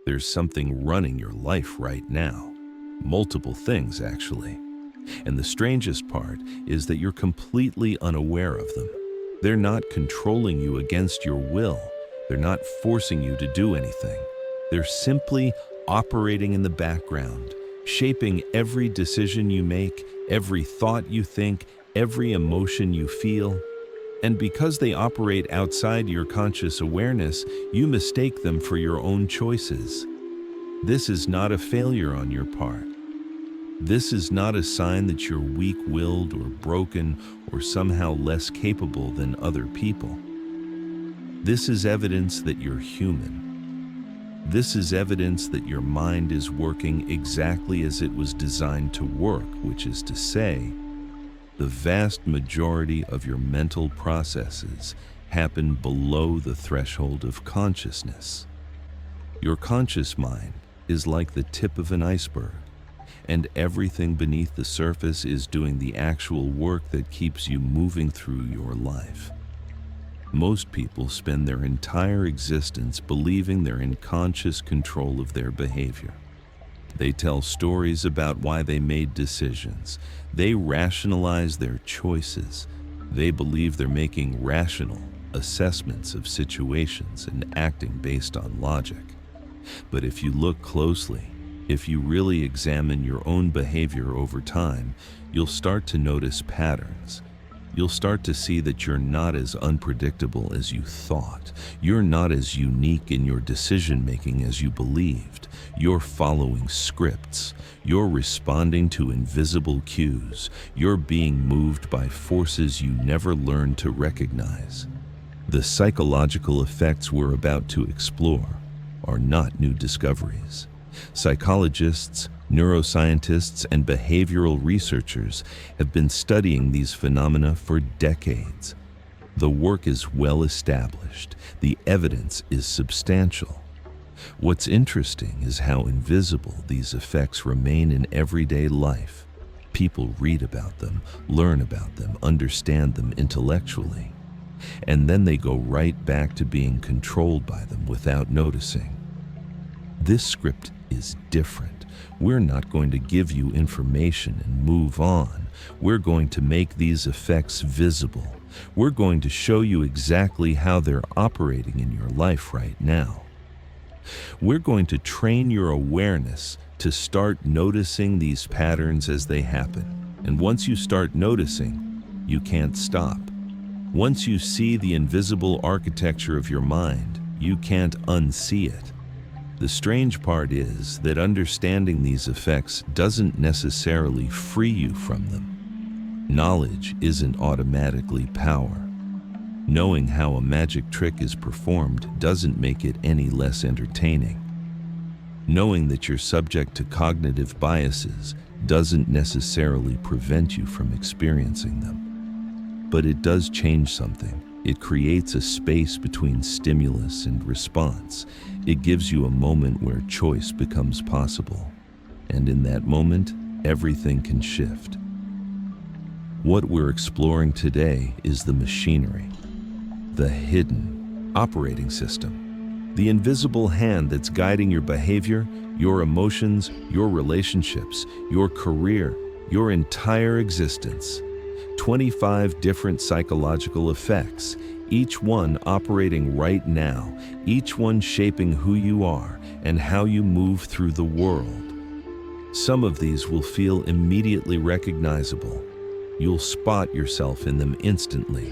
There's something running your life right now. Multiple things, actually. And the strangest part is that you're completely unaware of them. They're not controlling you against your will. They're not forcing you to do anything. They're simply operating in the background, shaping every decision you make, every thought you think, every emotion you feel. And because they operate outside your conscious awareness, you mistake them for your own choices. This is not a failure on your part. This is not a sign that you're weak-willed or broken or somehow less capable than other people. This is evidence that you're human. This is evidence that your mind is working exactly as it was designed to work, which is to say, the vast majority of your mental processes happen below the threshold of consciousness. Your conscious mind is like the tip of an iceberg, and everything beneath the surface is doing the actual work that keeps you moving through your life. Most people spend their entire existence believing they're in conscious control of their behavior. They tell stories about why they made decisions. They rationalize their choices. They believe they're making rational assessments of situations and acting based on logic. But if you look closely, if you really examine your own behavior over time, you'll start to notice patterns. You'll start to see that you're not as unpredictable as you thought. You're not as unique in your decision-making as you believed. You're following scripts. You're responding to invisible cues. You're being moved by forces you never learned to recognize. The psychological effects we're about to explore are not new discoveries. Psychologists, neuroscientists, and behavioral researchers have been studying these phenomena for decades. The work is well established. The evidence is substantial. What's interesting is how invisible these effects remain in everyday life. People read about them, learn about them, understand them intellectually, and then they go right back to being controlled by them without noticing. This script is different. We're not going to give you information and move on. We're going to make these effects visible. We're going to show you exactly how they're operating in your life right now. We're going to train your awareness to start noticing these patterns as they happen. And once you start noticing, you can't stop. Once you see the invisible architecture of your mind, you can't unsee it. The strange part is that understanding these effects doesn't necessarily free you from them. Knowledge isn't automatically power. Knowing how a magic trick is performed doesn't make it any less entertaining. Knowing that you're subject to cognitive biases doesn't necessarily prevent you from experiencing them. But it does change something. It creates a space between stimulus and response. It gives you a moment where choice becomes possible. And in that moment, everything can shift. What we're exploring today is the machinery, the hidden operating system, the invisible hand that's guiding your behavior, your emotions, your relationships, your career, your entire existence. 25 different psychological effects, each one operating right now, each one shaping who you are and how you move through the world. Some of these will feel immediately recognizable. You'll spot yourself in them instantly.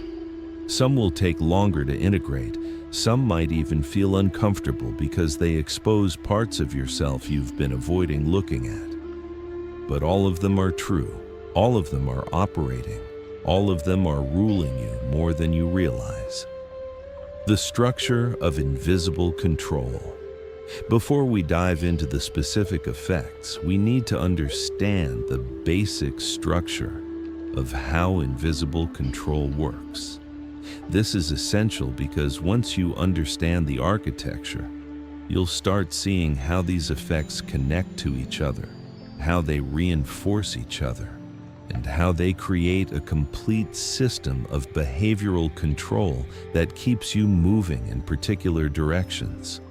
Some will take longer to integrate. Some might even feel uncomfortable because they expose parts of yourself you've been avoiding looking at. But all of them are true. All of them are operating. All of them are ruling you more than you realize. The structure of invisible control. Before we dive into the specific effects, we need to understand the basic structure of how invisible control works. This is essential because once you understand the architecture, you'll start seeing how these effects connect to each other, how they reinforce each other, and how they create a complete system of behavioral control that keeps you moving in particular directions.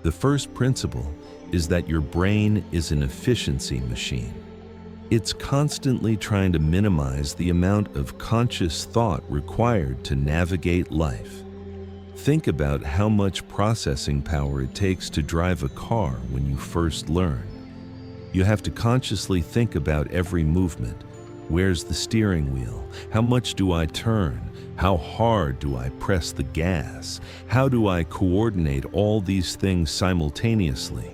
The first principle is that your brain is an efficiency machine. It's constantly trying to minimize the amount of conscious thought required to navigate life. Think about how much processing power it takes to drive a car when you first learn. You have to consciously think about every movement. Where's the steering wheel? How much do I turn? How hard do I press the gas? How do I coordinate all these things simultaneously?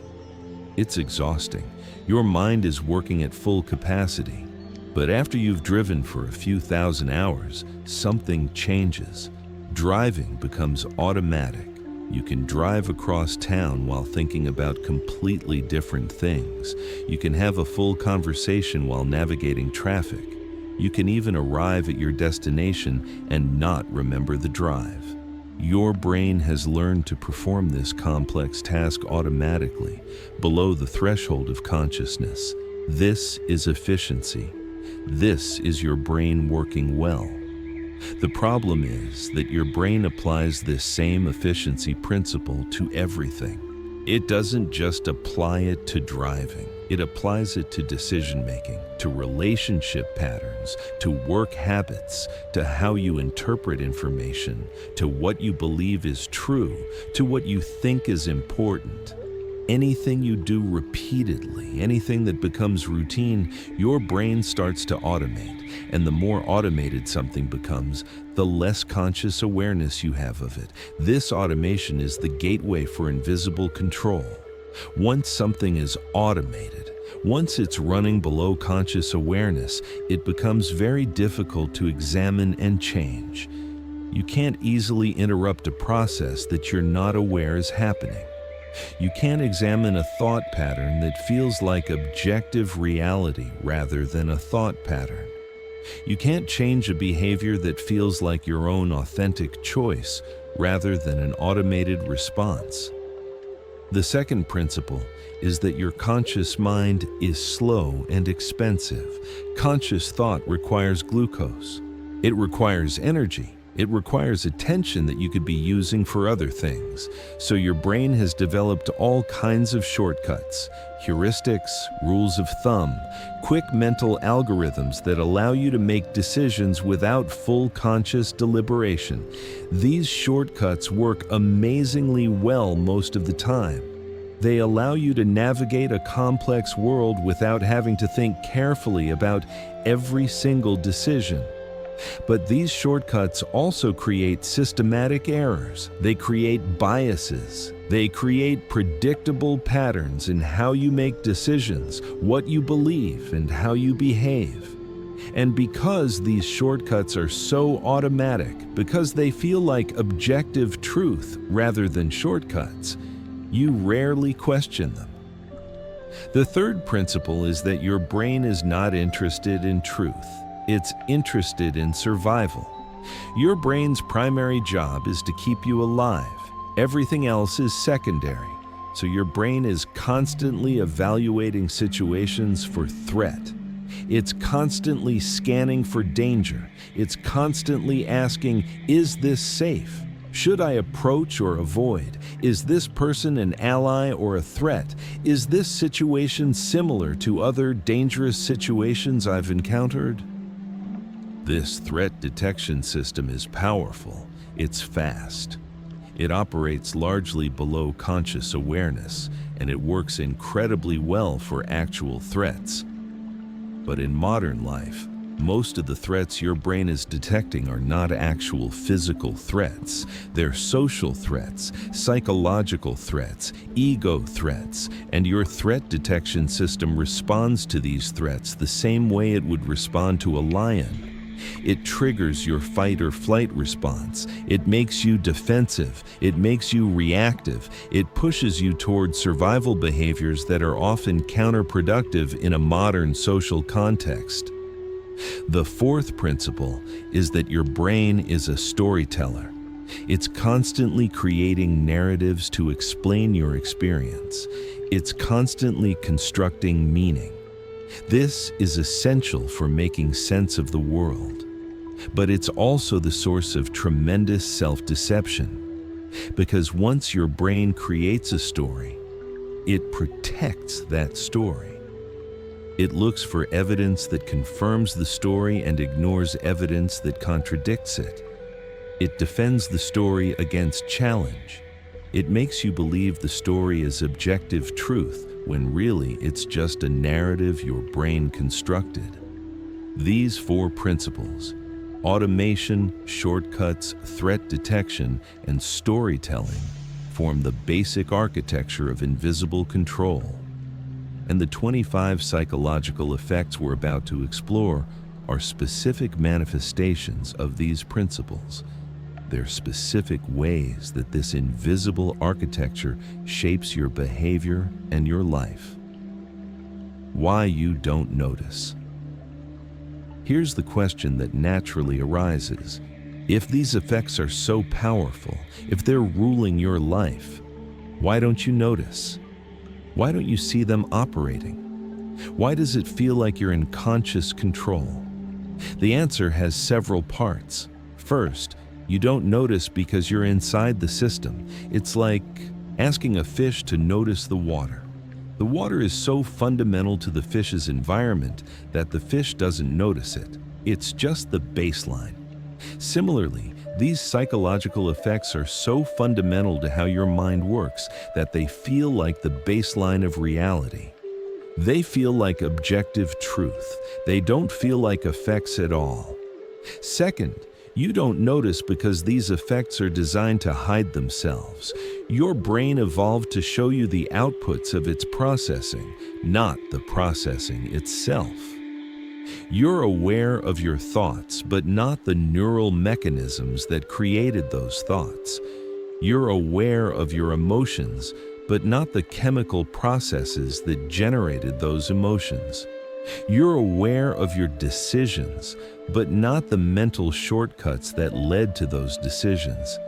It's exhausting. Your mind is working at full capacity. But after you've driven for a few thousand hours, something changes. Driving becomes automatic. You can drive across town while thinking about completely different things. You can have a full conversation while navigating traffic. You can even arrive at your destination and not remember the drive. Your brain has learned to perform this complex task automatically, below the threshold of consciousness. This is efficiency. This is your brain working well. The problem is that your brain applies this same efficiency principle to everything. It doesn't just apply it to driving. It applies it to decision-making, to relationship patterns, to work habits, to how you interpret information, to what you believe is true, to what you think is important. Anything you do repeatedly, anything that becomes routine, your brain starts to automate. And the more automated something becomes, the less conscious awareness you have of it. This automation is the gateway for invisible control. Once something is automated, once it's running below conscious awareness, it becomes very difficult to examine and change. You can't easily interrupt a process that you're not aware is happening. You can't examine a thought pattern that feels like objective reality rather than a thought pattern. You can't change a behavior that feels like your own authentic choice rather than an automated response. The second principle is that your conscious mind is slow and expensive. Conscious thought requires glucose. It requires energy. It requires attention that you could be using for other things. So your brain has developed all kinds of shortcuts, heuristics, rules of thumb, quick mental algorithms that allow you to make decisions without full conscious deliberation. These shortcuts work amazingly well most of the time. They allow you to navigate a complex world without having to think carefully about every single decision. But these shortcuts also create systematic errors. They create biases. They create predictable patterns in how you make decisions, what you believe, and how you behave. And because these shortcuts are so automatic, because they feel like objective truth rather than shortcuts, you rarely question them. The third principle is that your brain is not interested in truth. It's interested in survival. Your brain's primary job is to keep you alive. Everything else is secondary. So your brain is constantly evaluating situations for threat. It's constantly scanning for danger. It's constantly asking, is this safe? Should I approach or avoid? Is this person an ally or a threat? Is this situation similar to other dangerous situations I've encountered? This threat detection system is powerful. It's fast. It operates largely below conscious awareness, and it works incredibly well for actual threats. But in modern life, most of the threats your brain is detecting are not actual physical threats. They're social threats, psychological threats, ego threats, and your threat detection system responds to these threats the same way it would respond to a lion. It triggers your fight or flight response. It makes you defensive. It makes you reactive. It pushes you toward survival behaviors that are often counterproductive in a modern social context. The fourth principle is that your brain is a storyteller. It's constantly creating narratives to explain your experience. It's constantly constructing meaning. This is essential for making sense of the world, but it's also the source of tremendous self-deception. Because once your brain creates a story, it protects that story. It looks for evidence that confirms the story and ignores evidence that contradicts it. It defends the story against challenge. It makes you believe the story is objective truth when really it's just a narrative your brain constructed. These 4 principles, automation, shortcuts, threat detection, and storytelling, form the basic architecture of invisible control. And the 25 psychological effects we're about to explore are specific manifestations of these principles. They're specific ways that this invisible architecture shapes your behavior and your life. Why you don't notice. Here's the question that naturally arises. If these effects are so powerful, if they're ruling your life, why don't you notice? Why don't you see them operating? Why does it feel like you're in conscious control? The answer has several parts. First, you don't notice because you're inside the system. It's like asking a fish to notice the water. The water is so fundamental to the fish's environment that the fish doesn't notice it. It's just the baseline. Similarly, these psychological effects are so fundamental to how your mind works that they feel like the baseline of reality. They feel like objective truth. They don't feel like effects at all. Second, you don't notice because these effects are designed to hide themselves. Your brain evolved to show you the outputs of its processing, not the processing itself. You're aware of your thoughts, but not the neural mechanisms that created those thoughts. You're aware of your emotions, but not the chemical processes that generated those emotions. You're aware of your decisions, but not the mental shortcuts that led to those decisions.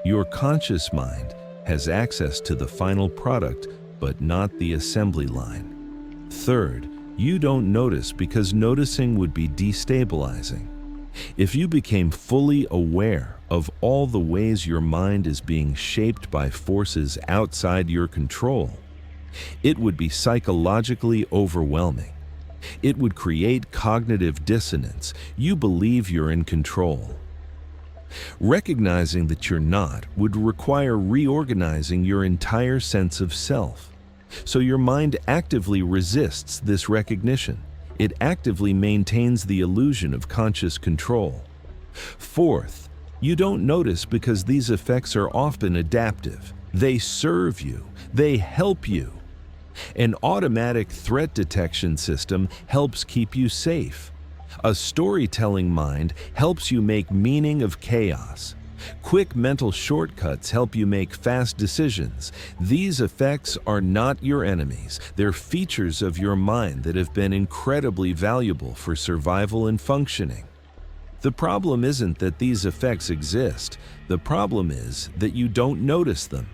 Your conscious mind has access to the final product, but not the assembly line. Third, you don't notice because noticing would be destabilizing. If you became fully aware of all the ways your mind is being shaped by forces outside your control, it would be psychologically overwhelming. It would create cognitive dissonance. You believe you're in control. Recognizing that you're not would require reorganizing your entire sense of self. So your mind actively resists this recognition. It actively maintains the illusion of conscious control. Fourth, you don't notice because these effects are often adaptive. They serve you. They help you. An automatic threat detection system helps keep you safe. A storytelling mind helps you make meaning of chaos. Quick mental shortcuts help you make fast decisions. These effects are not your enemies. They're features of your mind that have been incredibly valuable for survival and functioning. The problem isn't that these effects exist. The problem is that you don't notice them.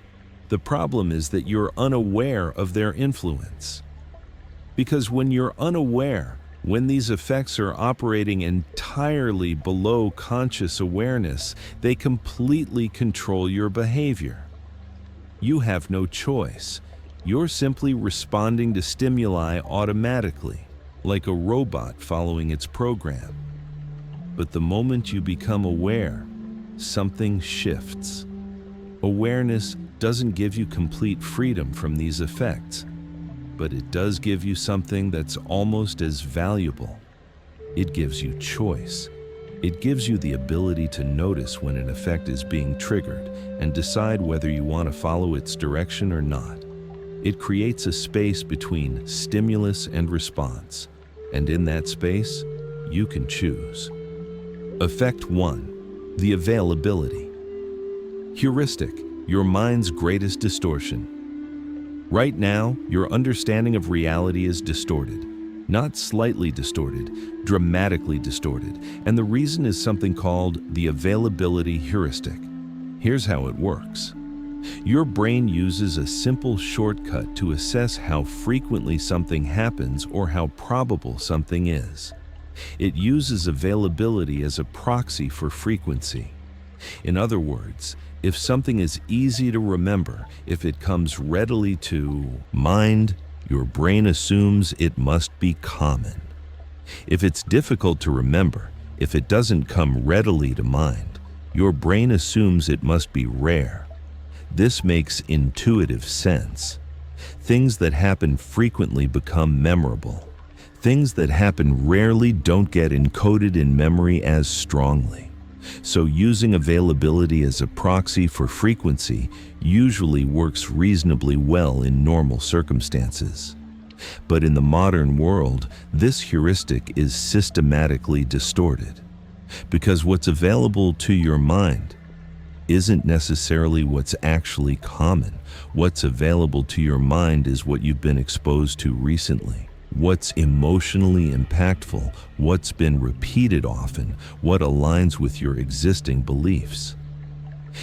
The problem is that you're unaware of their influence. Because when you're unaware, when these effects are operating entirely below conscious awareness, they completely control your behavior. You have no choice. You're simply responding to stimuli automatically, like a robot following its program. But the moment you become aware, something shifts. Awareness doesn't give you complete freedom from these effects, but it does give you something that's almost as valuable. It gives you choice. It gives you the ability to notice when an effect is being triggered and decide whether you want to follow its direction or not. It creates a space between stimulus and response, and in that space, you can choose. Effect 1. The availability. Heuristic, your mind's greatest distortion. Right now, your understanding of reality is distorted. Not slightly distorted, dramatically distorted. And the reason is something called the availability heuristic. Here's how it works. Your brain uses a simple shortcut to assess how frequently something happens or how probable something is. It uses availability as a proxy for frequency. In other words, if something is easy to remember, if it comes readily to mind, your brain assumes it must be common. If it's difficult to remember, if it doesn't come readily to mind, your brain assumes it must be rare. This makes intuitive sense. Things that happen frequently become memorable. Things that happen rarely don't get encoded in memory as strongly. So using availability as a proxy for frequency usually works reasonably well in normal circumstances. But in the modern world, this heuristic is systematically distorted, because what's available to your mind isn't necessarily what's actually common. What's available to your mind is what you've been exposed to recently, what's emotionally impactful, what's been repeated often, what aligns with your existing beliefs.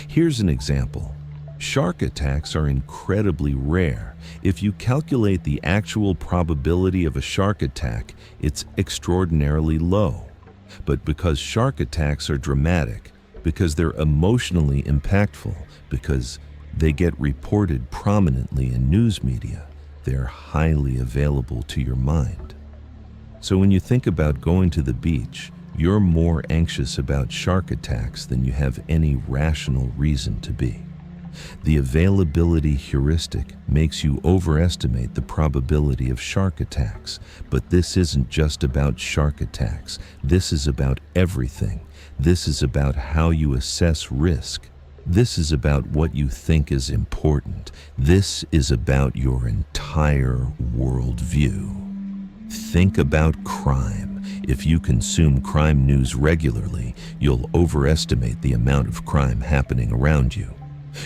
Here's an example. Shark attacks are incredibly rare. If you calculate the actual probability of a shark attack, it's extraordinarily low. But because shark attacks are dramatic, because they're emotionally impactful, because they get reported prominently in news media, they're highly available to your mind. So when you think about going to the beach, you're more anxious about shark attacks than you have any rational reason to be. The availability heuristic makes you overestimate the probability of shark attacks, but this isn't just about shark attacks. This is about everything. This is about how you assess risk. This is about what you think is important. This is about your entire worldview. Think about crime. If you consume crime news regularly, you'll overestimate the amount of crime happening around you.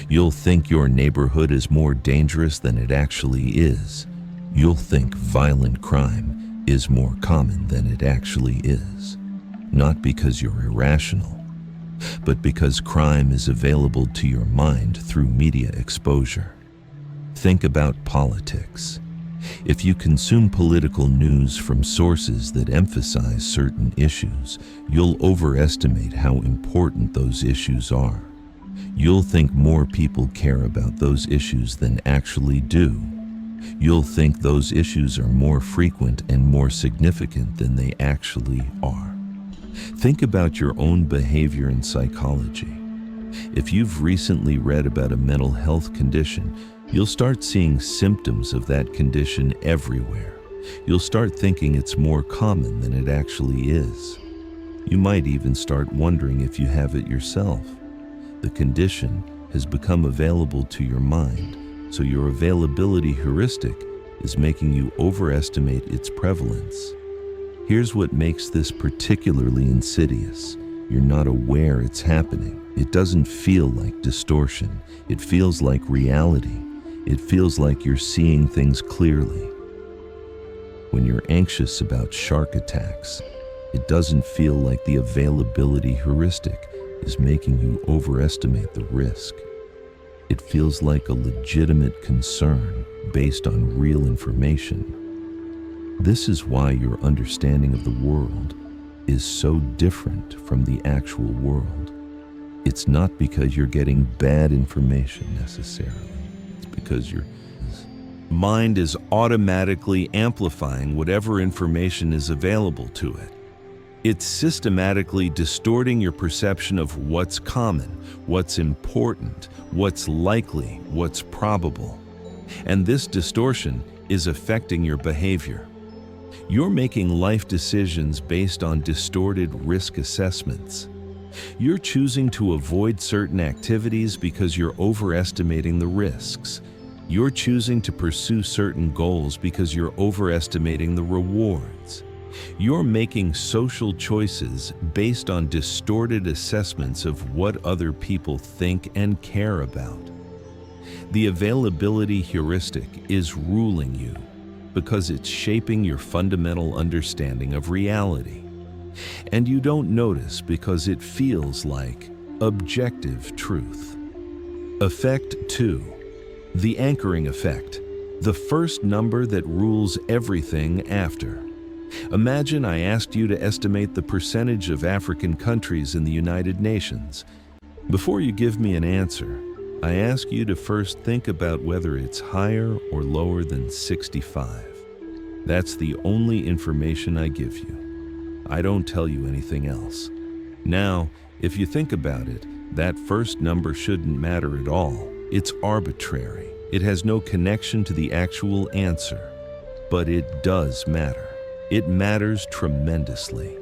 You'll think your neighborhood is more dangerous than it actually is. You'll think violent crime is more common than it actually is. Not because you're irrational, but because crime is available to your mind through media exposure. Think about politics. If you consume political news from sources that emphasize certain issues, you'll overestimate how important those issues are. You'll think more people care about those issues than actually do. You'll think those issues are more frequent and more significant than they actually are. Think about your own behavior in psychology. If you've recently read about a mental health condition, you'll start seeing symptoms of that condition everywhere. You'll start thinking it's more common than it actually is. You might even start wondering if you have it yourself. The condition has become available to your mind, so your availability heuristic is making you overestimate its prevalence. Here's what makes this particularly insidious. You're not aware it's happening. It doesn't feel like distortion. It feels like reality. It feels like you're seeing things clearly. When you're anxious about shark attacks, it doesn't feel like the availability heuristic is making you overestimate the risk. It feels like a legitimate concern based on real information. This is why your understanding of the world is so different from the actual world. It's not because you're getting bad information necessarily. It's because your mind is automatically amplifying whatever information is available to it. It's systematically distorting your perception of what's common, what's important, what's likely, what's probable. And this distortion is affecting your behavior. You're making life decisions based on distorted risk assessments. You're choosing to avoid certain activities because you're overestimating the risks. You're choosing to pursue certain goals because you're overestimating the rewards. You're making social choices based on distorted assessments of what other people think and care about. The availability heuristic is ruling you because it's shaping your fundamental understanding of reality. And you don't notice because it feels like objective truth. Effect 2. The anchoring effect, the first number that rules everything after. Imagine I asked you to estimate the percentage of African countries in the United Nations. Before you give me an answer, I ask you to first think about whether it's higher or lower than 65. That's the only information I give you. I don't tell you anything else. Now, if you think about it, that first number shouldn't matter at all. It's arbitrary. It has no connection to the actual answer. But it does matter. It matters tremendously.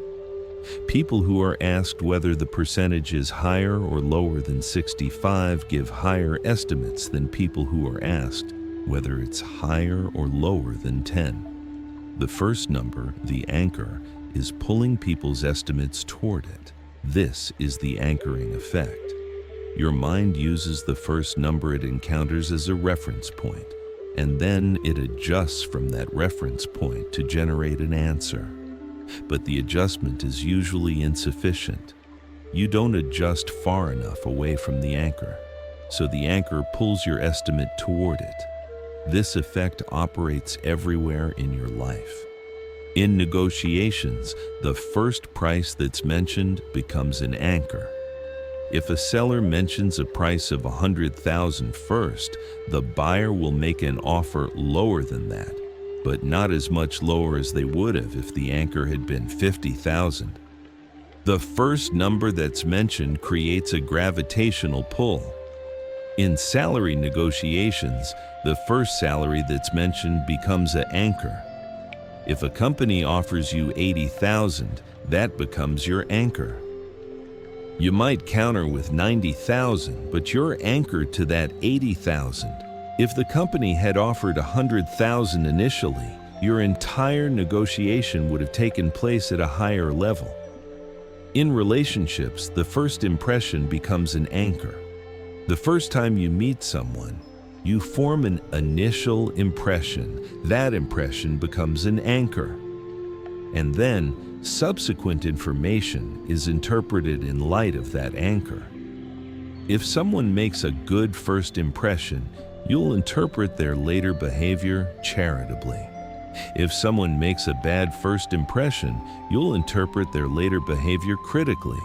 People who are asked whether the percentage is higher or lower than 65 give higher estimates than people who are asked whether it's higher or lower than 10. The first number, the anchor, is pulling people's estimates toward it. This is the anchoring effect. Your mind uses the first number it encounters as a reference point, and then it adjusts from that reference point to generate an answer. But the adjustment is usually insufficient. You don't adjust far enough away from the anchor, so the anchor pulls your estimate toward it. This effect operates everywhere in your life. In negotiations, the first price that's mentioned becomes an anchor. If a seller mentions a price of $100,000 first, the buyer will make an offer lower than that, but not as much lower as they would have if the anchor had been $50,000. The first number that's mentioned creates a gravitational pull. In salary negotiations, the first salary that's mentioned becomes an anchor. If a company offers you $80,000, that becomes your anchor. You might counter with $90,000, but you're anchored to that $80,000. If the company had offered $100,000 initially, your entire negotiation would have taken place at a higher level. In relationships, the first impression becomes an anchor. The first time you meet someone, you form an initial impression. That impression becomes an anchor. And then, subsequent information is interpreted in light of that anchor. If someone makes a good first impression, you'll interpret their later behavior charitably. If someone makes a bad first impression, you'll interpret their later behavior critically.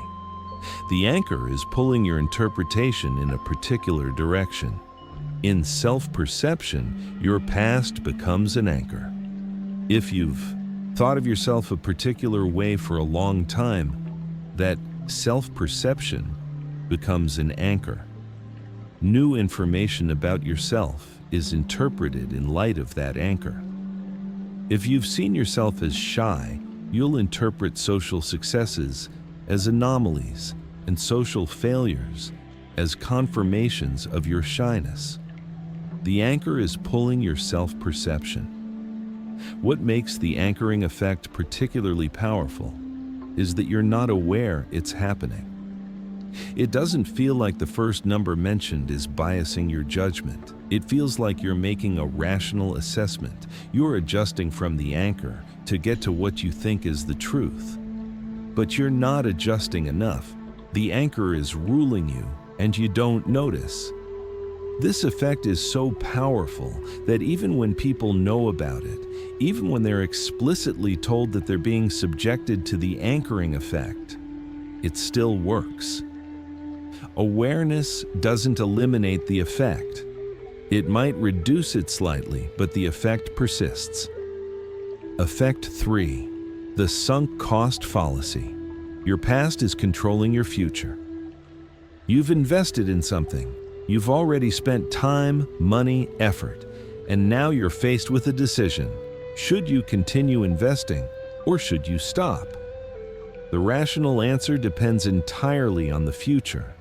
The anchor is pulling your interpretation in a particular direction. In self-perception, your past becomes an anchor. If you've thought of yourself a particular way for a long time, that self-perception becomes an anchor. New information about yourself is interpreted in light of that anchor. If you've seen yourself as shy, you'll interpret social successes as anomalies and social failures as confirmations of your shyness. The anchor is pulling your self-perception. What makes the anchoring effect particularly powerful is that you're not aware it's happening. It doesn't feel like the first number mentioned is biasing your judgment. It feels like you're making a rational assessment. You're adjusting from the anchor to get to what you think is the truth. But you're not adjusting enough. The anchor is ruling you, and you don't notice. This effect is so powerful that even when people know about it, even when they're explicitly told that they're being subjected to the anchoring effect, it still works. Awareness doesn't eliminate the effect. It might reduce it slightly, but the effect persists. Effect 3. The sunk cost fallacy. Your past is controlling your future. You've invested in something. You've already spent time, money, effort, and now you're faced with a decision. Should you continue investing, or should you stop? The rational answer depends entirely on the future.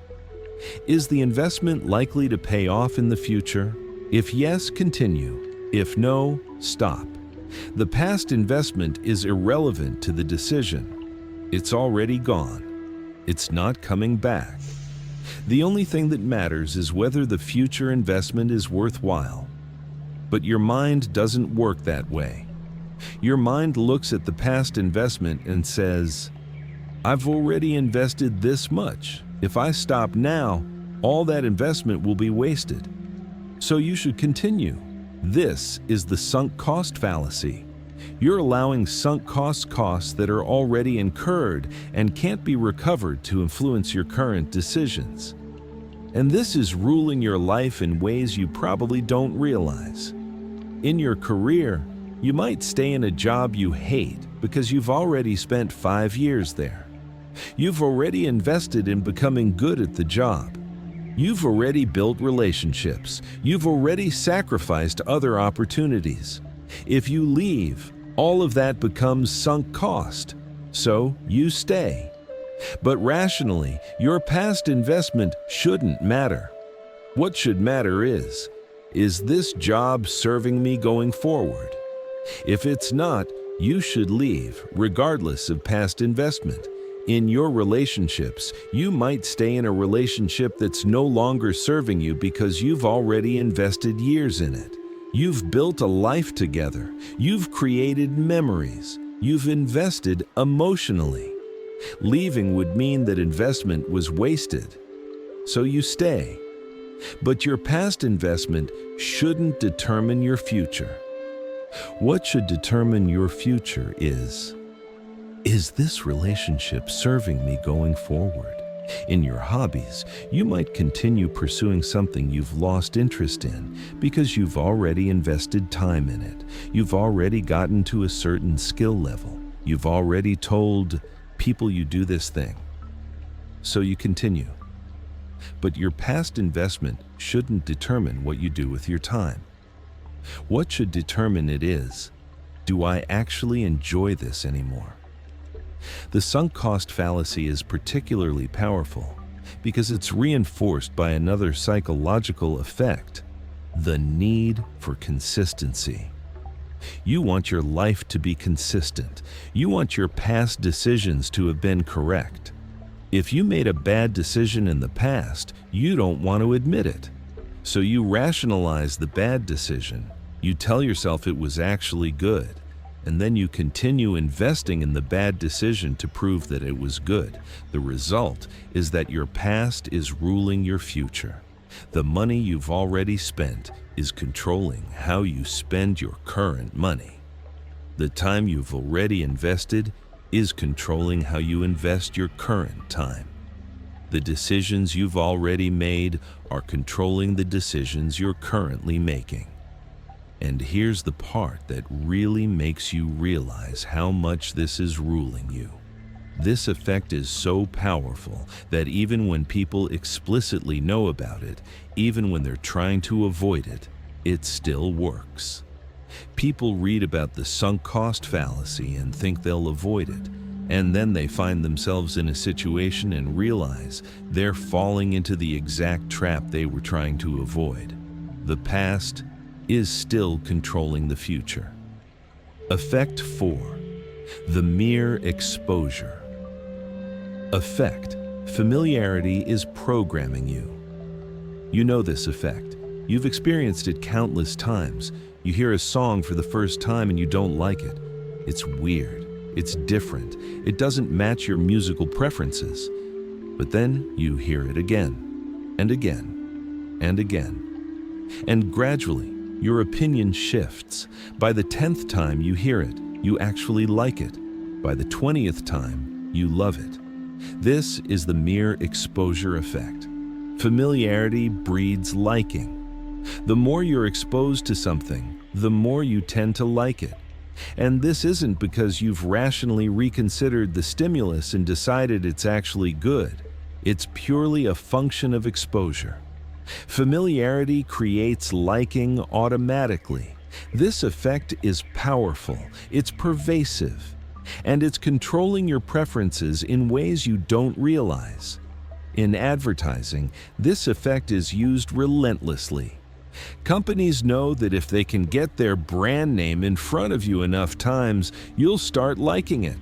Is the investment likely to pay off in the future? If yes, continue. If no, stop. The past investment is irrelevant to the decision. It's already gone. It's not coming back. The only thing that matters is whether the future investment is worthwhile. But your mind doesn't work that way. Your mind looks at the past investment and says, I've already invested this much. If I stop now, all that investment will be wasted. So you should continue. This is the sunk cost fallacy. You're allowing sunk costs that are already incurred and can't be recovered to influence your current decisions. And this is ruling your life in ways you probably don't realize. In your career, you might stay in a job you hate because you've already spent 5 years there. You've already invested in becoming good at the job. You've already built relationships. You've already sacrificed other opportunities. If you leave, all of that becomes sunk cost. So you stay. But rationally, your past investment shouldn't matter. What should matter is this job serving me going forward? If it's not, you should leave, regardless of past investment. In your relationships, you might stay in a relationship that's no longer serving you because you've already invested years in it. You've built a life together. You've created memories. You've invested emotionally. Leaving would mean that investment was wasted. So you stay. But your past investment shouldn't determine your future. What should determine your future is this relationship serving me going forward? In your hobbies, you might continue pursuing something you've lost interest in because you've already invested time in it. You've already gotten to a certain skill level. You've already told people you do this thing. So you continue. But your past investment shouldn't determine what you do with your time. What should determine it is, do I actually enjoy this anymore? The sunk cost fallacy is particularly powerful because it's reinforced by another psychological effect, the need for consistency. You want your life to be consistent. You want your past decisions to have been correct. If you made a bad decision in the past, you don't want to admit it. So you rationalize the bad decision. You tell yourself it was actually good. And then you continue investing in the bad decision to prove that it was good. The result is that your past is ruling your future. The money you've already spent is controlling how you spend your current money. The time you've already invested is controlling how you invest your current time. The decisions you've already made are controlling the decisions you're currently making. And here's the part that really makes you realize how much this is ruling you. This effect is so powerful that even when people explicitly know about it, even when they're trying to avoid it, it still works. People read about the sunk cost fallacy and think they'll avoid it, and then they find themselves in a situation and realize they're falling into the exact trap they were trying to avoid. The past is still controlling the future. Effect 4. The mere exposure. Effect. Familiarity is programming you. You know this effect. You've experienced it countless times. You hear a song for the first time and you don't like it. It's weird. It's different. It doesn't match your musical preferences. But then you hear it again, and again, and again. And gradually, your opinion shifts. By the 10th time you hear it, you actually like it. By the 20th time, you love it. This is the mere exposure effect. Familiarity breeds liking. The more you're exposed to something, the more you tend to like it. And this isn't because you've rationally reconsidered the stimulus and decided it's actually good. It's purely a function of exposure. Familiarity creates liking automatically. This effect is powerful, it's pervasive, and it's controlling your preferences in ways you don't realize. In advertising, this effect is used relentlessly. Companies know that if they can get their brand name in front of you enough times, you'll start liking it.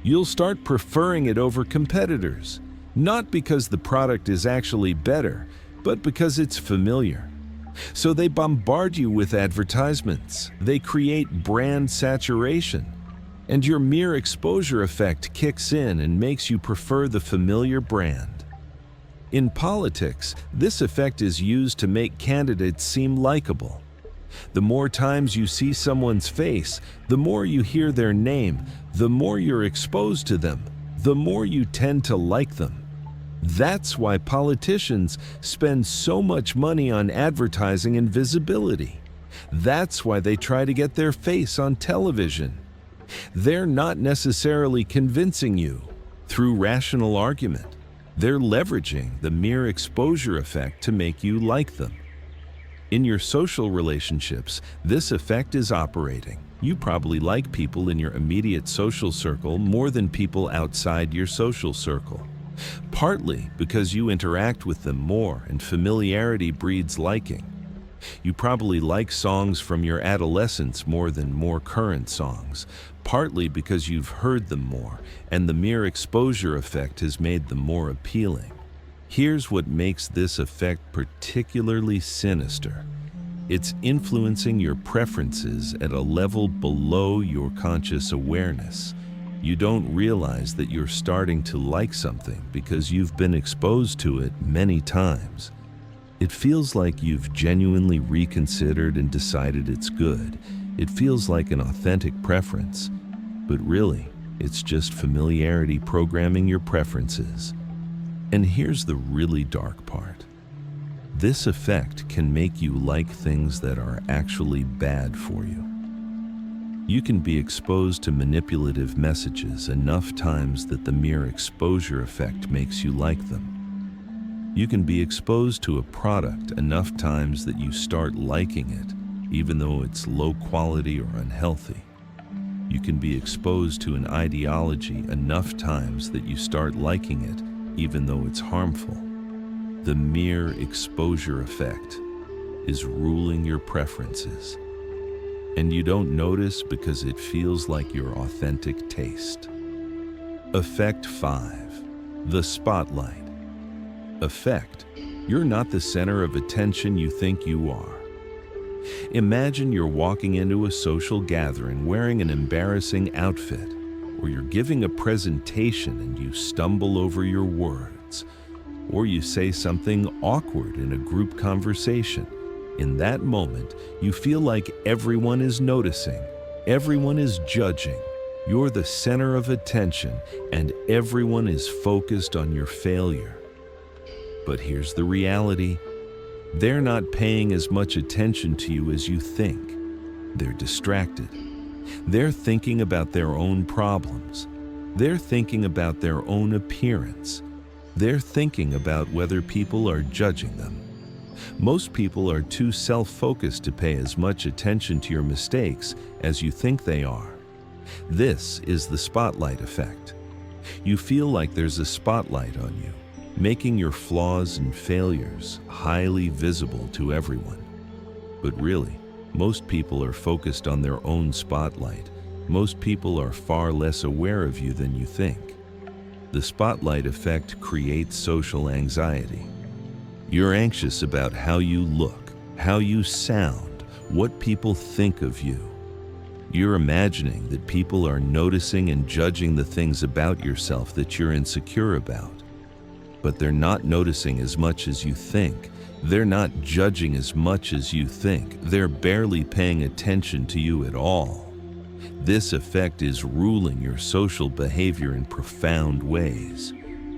You'll start preferring it over competitors, not because the product is actually better, but because it's familiar. So they bombard you with advertisements. They create brand saturation. And your mere exposure effect kicks in and makes you prefer the familiar brand. In politics, this effect is used to make candidates seem likable. The more times you see someone's face, the more you hear their name, the more you're exposed to them, the more you tend to like them. That's why politicians spend so much money on advertising and visibility. That's why they try to get their face on television. They're not necessarily convincing you through rational argument. They're leveraging the mere exposure effect to make you like them. In your social relationships, this effect is operating. You probably like people in your immediate social circle more than people outside your social circle. Partly because you interact with them more and familiarity breeds liking. You probably like songs from your adolescence more than more current songs, partly because you've heard them more and the mere exposure effect has made them more appealing. Here's what makes this effect particularly sinister. It's influencing your preferences at a level below your conscious awareness. You don't realize that you're starting to like something because you've been exposed to it many times. It feels like you've genuinely reconsidered and decided it's good. It feels like an authentic preference. But really, it's just familiarity programming your preferences. And here's the really dark part. This effect can make you like things that are actually bad for you. You can be exposed to manipulative messages enough times that the mere exposure effect makes you like them. You can be exposed to a product enough times that you start liking it, even though it's low quality or unhealthy. You can be exposed to an ideology enough times that you start liking it, even though it's harmful. The mere exposure effect is ruling your preferences. And you don't notice because it feels like your authentic taste. Effect 5. The spotlight. Effect. You're not the center of attention you think you are. Imagine you're walking into a social gathering wearing an embarrassing outfit, or you're giving a presentation and you stumble over your words, or you say something awkward in a group conversation. In that moment, you feel like everyone is noticing, everyone is judging. You're the center of attention, and everyone is focused on your failure. But here's the reality. They're not paying as much attention to you as you think. They're distracted. They're thinking about their own problems. They're thinking about their own appearance. They're thinking about whether people are judging them. Most people are too self-focused to pay as much attention to your mistakes as you think they are. This is the spotlight effect. You feel like there's a spotlight on you, making your flaws and failures highly visible to everyone. But really, most people are focused on their own spotlight. Most people are far less aware of you than you think. The spotlight effect creates social anxiety. You're anxious about how you look, how you sound, what people think of you. You're imagining that people are noticing and judging the things about yourself that you're insecure about. But they're not noticing as much as you think. They're not judging as much as you think. They're barely paying attention to you at all. This effect is ruling your social behavior in profound ways.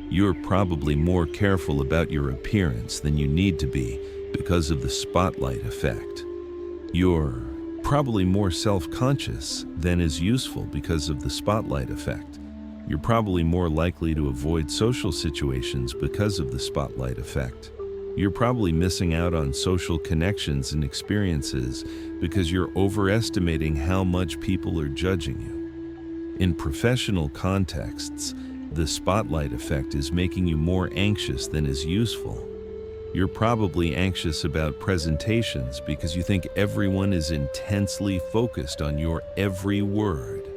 You're probably more careful about your appearance than you need to be because of the spotlight effect. You're probably more self-conscious than is useful because of the spotlight effect. You're probably more likely to avoid social situations because of the spotlight effect. You're probably missing out on social connections and experiences because you're overestimating how much people are judging you. In professional contexts, the spotlight effect is making you more anxious than is useful. You're probably anxious about presentations because you think everyone is intensely focused on your every word.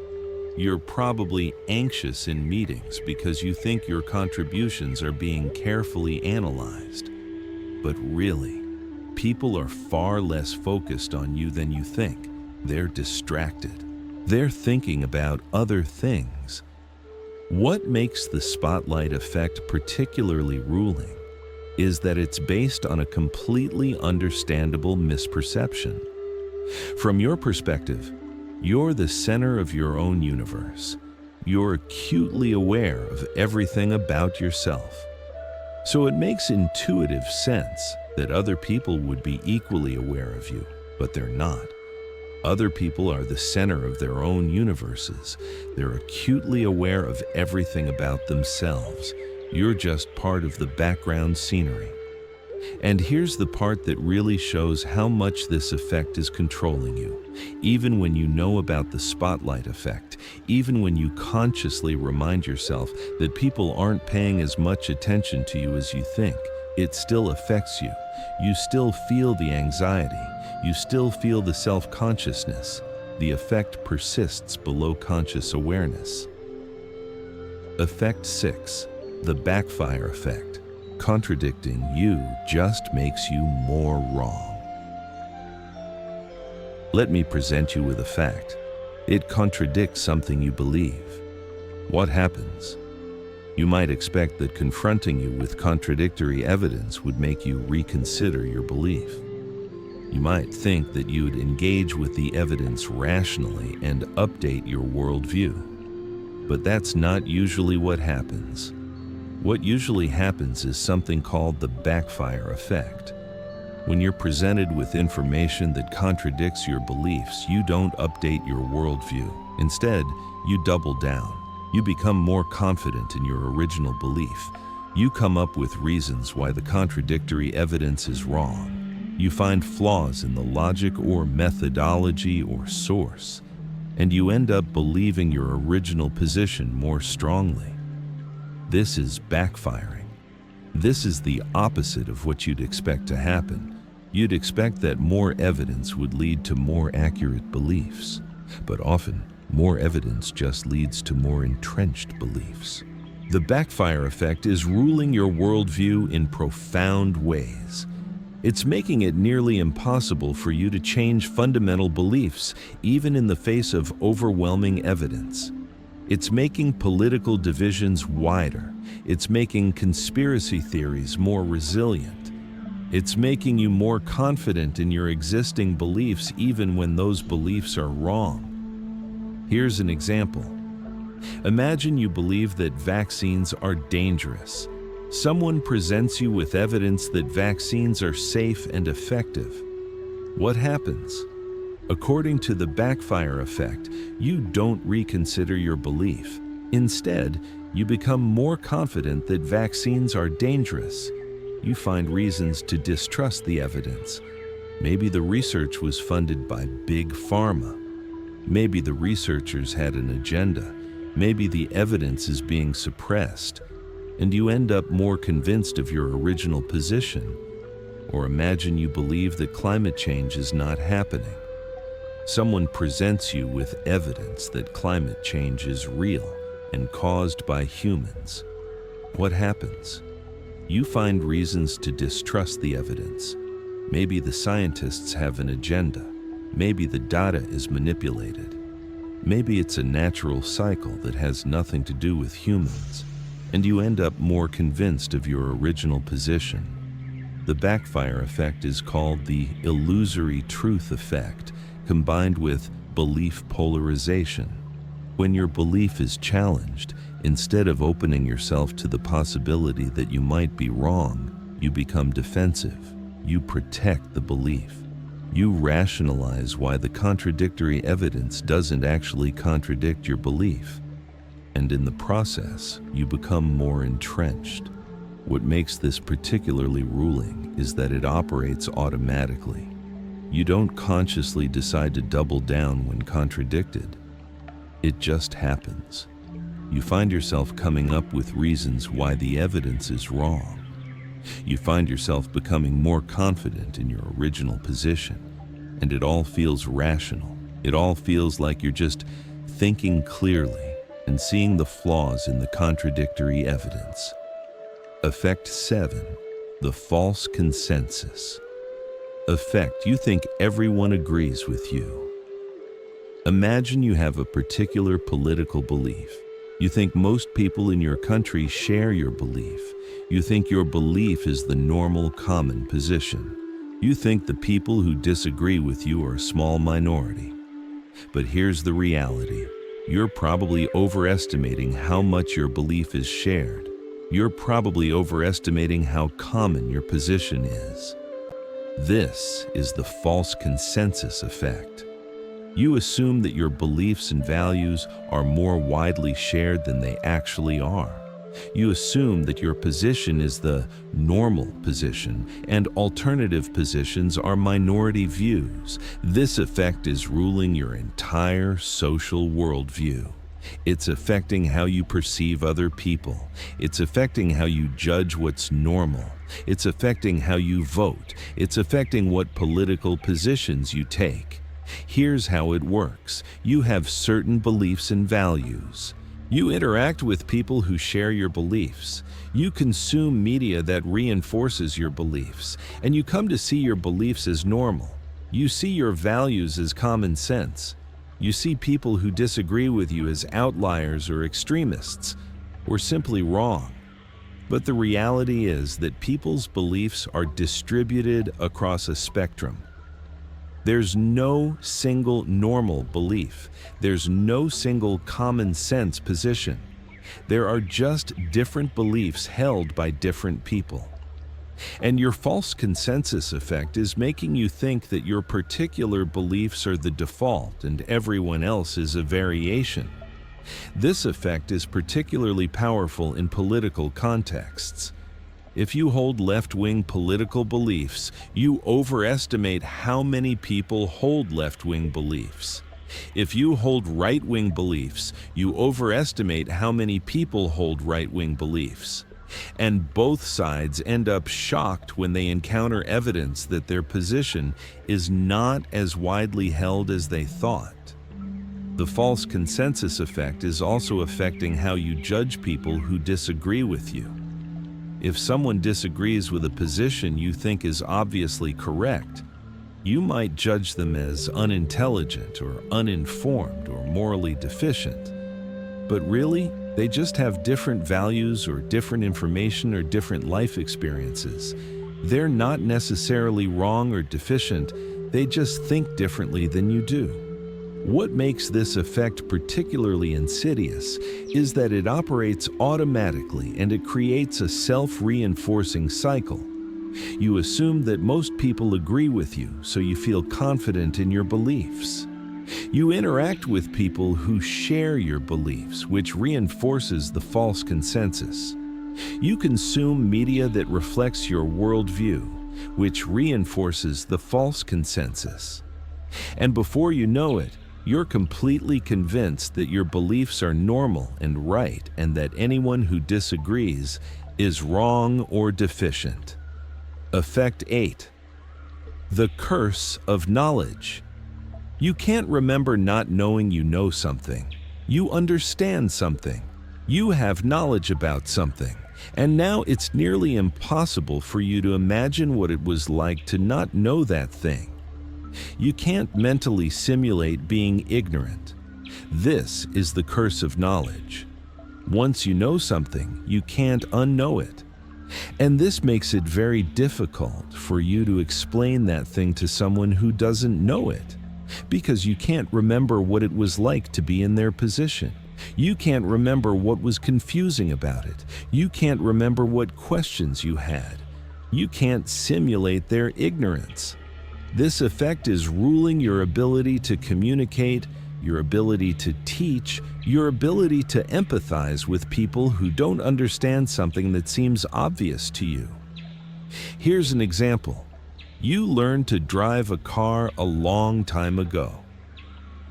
You're probably anxious in meetings because you think your contributions are being carefully analyzed. But really, people are far less focused on you than you think. They're distracted. They're thinking about other things. What makes the spotlight effect particularly ruling is that it's based on a completely understandable misperception. From your perspective, you're the center of your own universe. You're acutely aware of everything about yourself. So it makes intuitive sense that other people would be equally aware of you, but they're not. Other people are the center of their own universes. They're acutely aware of everything about themselves. You're just part of the background scenery. And here's the part that really shows how much this effect is controlling you. Even when you know about the spotlight effect, even when you consciously remind yourself that people aren't paying as much attention to you as you think, it still affects you. You still feel the anxiety. You still feel the self-consciousness. The effect persists below conscious awareness. Effect 6. The backfire effect. Contradicting you just makes you more wrong. Let me present you with a fact. It contradicts something you believe. What happens? You might expect that confronting you with contradictory evidence would make you reconsider your belief. You might think that you'd engage with the evidence rationally and update your worldview. But that's not usually what happens. What usually happens is something called the backfire effect. When you're presented with information that contradicts your beliefs, you don't update your worldview. Instead, you double down. You become more confident in your original belief. You come up with reasons why the contradictory evidence is wrong. You find flaws in the logic or methodology or source, and you end up believing your original position more strongly. This is backfiring. This is the opposite of what you'd expect to happen. You'd expect that more evidence would lead to more accurate beliefs, but often more evidence just leads to more entrenched beliefs. The backfire effect is ruling your worldview in profound ways. It's making it nearly impossible for you to change fundamental beliefs, even in the face of overwhelming evidence. It's making political divisions wider. It's making conspiracy theories more resilient. It's making you more confident in your existing beliefs even when those beliefs are wrong. Here's an example. Imagine you believe that vaccines are dangerous. Someone presents you with evidence that vaccines are safe and effective. What happens? According to the backfire effect, you don't reconsider your belief. Instead, you become more confident that vaccines are dangerous. You find reasons to distrust the evidence. Maybe the research was funded by Big Pharma. Maybe the researchers had an agenda. Maybe the evidence is being suppressed, and you end up more convinced of your original position. Or imagine you believe that climate change is not happening. Someone presents you with evidence that climate change is real and caused by humans. What happens? You find reasons to distrust the evidence. Maybe the scientists have an agenda. Maybe the data is manipulated. Maybe it's a natural cycle that has nothing to do with humans, and you end up more convinced of your original position. The backfire effect is called the illusory truth effect, combined with belief polarization. When your belief is challenged, instead of opening yourself to the possibility that you might be wrong, you become defensive. You protect the belief. You rationalize why the contradictory evidence doesn't actually contradict your belief. And in the process, you become more entrenched. What makes this particularly ruling is that it operates automatically. You don't consciously decide to double down when contradicted. It just happens. You find yourself coming up with reasons why the evidence is wrong. You find yourself becoming more confident in your original position, and it all feels rational. It all feels like you're just thinking clearly and seeing the flaws in the contradictory evidence. Effect 7. The false consensus. Effect: you think everyone agrees with you. Imagine you have a particular political belief. You think most people in your country share your belief. You think your belief is the normal, common position. You think the people who disagree with you are a small minority. But here's the reality. You're probably overestimating how much your belief is shared. you're probably overestimating how common your position is. This is the false consensus effect. You assume that your beliefs and values are more widely shared than they actually are. You assume that your position is the normal position and alternative positions are minority views. This effect is ruling your entire social worldview. It's affecting how you perceive other people. It's affecting how you judge what's normal. It's affecting how you vote. It's affecting what political positions you take. Here's how it works. You have certain beliefs and values. You interact with people who share your beliefs. You consume media that reinforces your beliefs, and you come to see your beliefs as normal. You see your values as common sense. You see people who disagree with you as outliers or extremists, or simply wrong. But the reality is that people's beliefs are distributed across a spectrum. There's no single normal belief. There's no single common sense position. There are just different beliefs held by different people. And your false consensus effect is making you think that your particular beliefs are the default and everyone else is a variation. This effect is particularly powerful in political contexts. If you hold left-wing political beliefs, you overestimate how many people hold left-wing beliefs. If you hold right-wing beliefs, you overestimate how many people hold right-wing beliefs. And both sides end up shocked when they encounter evidence that their position is not as widely held as they thought. The false consensus effect is also affecting how you judge people who disagree with you. If someone disagrees with a position you think is obviously correct, you might judge them as unintelligent or uninformed or morally deficient. But really, they just have different values or different information or different life experiences. They're not necessarily wrong or deficient, they just think differently than you do. What makes this effect particularly insidious is that it operates automatically and it creates a self-reinforcing cycle. You assume that most people agree with you, so you feel confident in your beliefs. You interact with people who share your beliefs, which reinforces the false consensus. You consume media that reflects your worldview, which reinforces the false consensus. And before you know it, you're completely convinced that your beliefs are normal and right, and that anyone who disagrees is wrong or deficient. Effect 8. The curse of knowledge. You can't remember not knowing you know something. You understand something. You have knowledge about something. And now it's nearly impossible for you to imagine what it was like to not know that thing. You can't mentally simulate being ignorant. This is the curse of knowledge. Once you know something, you can't unknow it. And this makes it very difficult for you to explain that thing to someone who doesn't know it, because you can't remember what it was like to be in their position. You can't remember what was confusing about it. You can't remember what questions you had. You can't simulate their ignorance. This effect is ruling your ability to communicate, your ability to teach, your ability to empathize with people who don't understand something that seems obvious to you. Here's an example. You learned to drive a car a long time ago.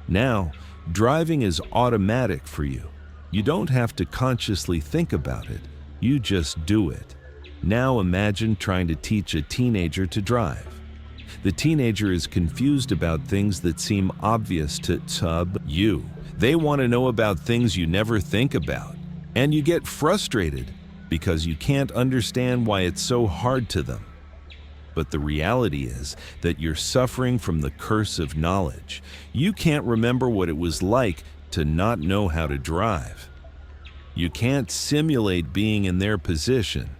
Now, driving is automatic for you. You don't have to consciously think about it. You just do it. Now imagine trying to teach a teenager to drive. The teenager is confused about things that seem obvious to you. They want to know about things you never think about. And you get frustrated because you can't understand why it's so hard to them. But the reality is that you're suffering from the curse of knowledge. You can't remember what it was like to not know how to drive. You can't simulate being in their position,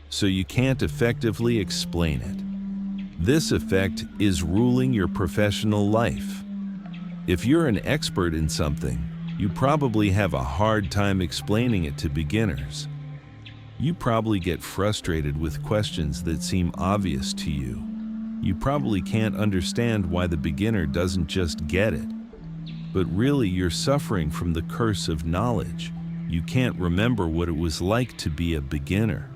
so you can't effectively explain it. This effect is ruling your professional life. If you're an expert in something, you probably have a hard time explaining it to beginners. You probably get frustrated with questions that seem obvious to you. You probably can't understand why the beginner doesn't just get it. But really, you're suffering from the curse of knowledge. You can't remember what it was like to be a beginner.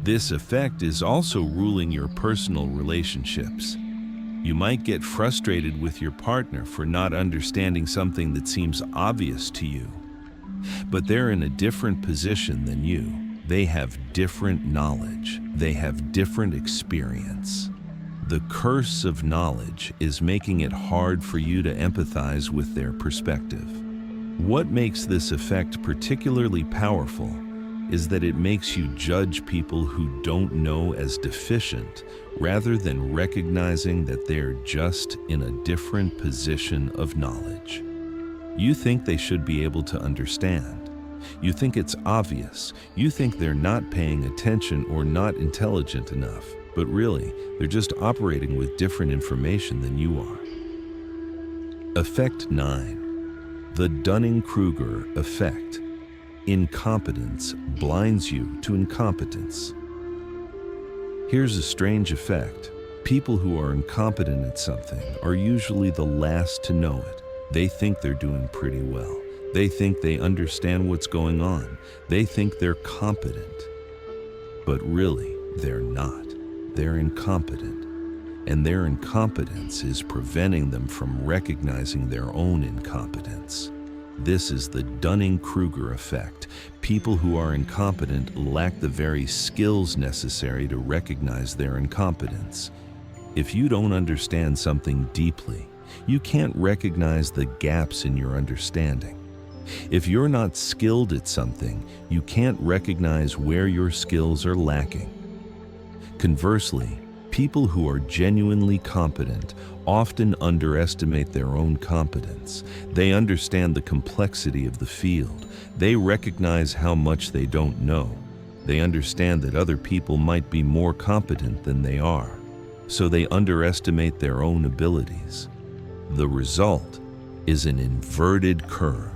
This effect is also ruling your personal relationships. You might get frustrated with your partner for not understanding something that seems obvious to you. But they're in a different position than you. They have different knowledge. They have different experience. The curse of knowledge is making it hard for you to empathize with their perspective. What makes this effect particularly powerful is that it makes you judge people who don't know as deficient, rather than recognizing that they're just in a different position of knowledge. You think they should be able to understand. You think it's obvious. You think they're not paying attention or not intelligent enough, but really, they're just operating with different information than you are. Effect 9. The Dunning-Kruger effect. Incompetence blinds you to incompetence. Here's a strange effect. People who are incompetent at something are usually the last to know it. They think they're doing pretty well. They think they understand what's going on. They think they're competent. But really, they're not. They're incompetent. And their incompetence is preventing them from recognizing their own incompetence. This is the Dunning-Kruger effect. People who are incompetent lack the very skills necessary to recognize their incompetence. If you don't understand something deeply, you can't recognize the gaps in your understanding. If you're not skilled at something, you can't recognize where your skills are lacking. Conversely, people who are genuinely competent often underestimate their own competence. They understand the complexity of the field. They recognize how much they don't know. They understand that other people might be more competent than they are, so they underestimate their own abilities. The result is an inverted curve.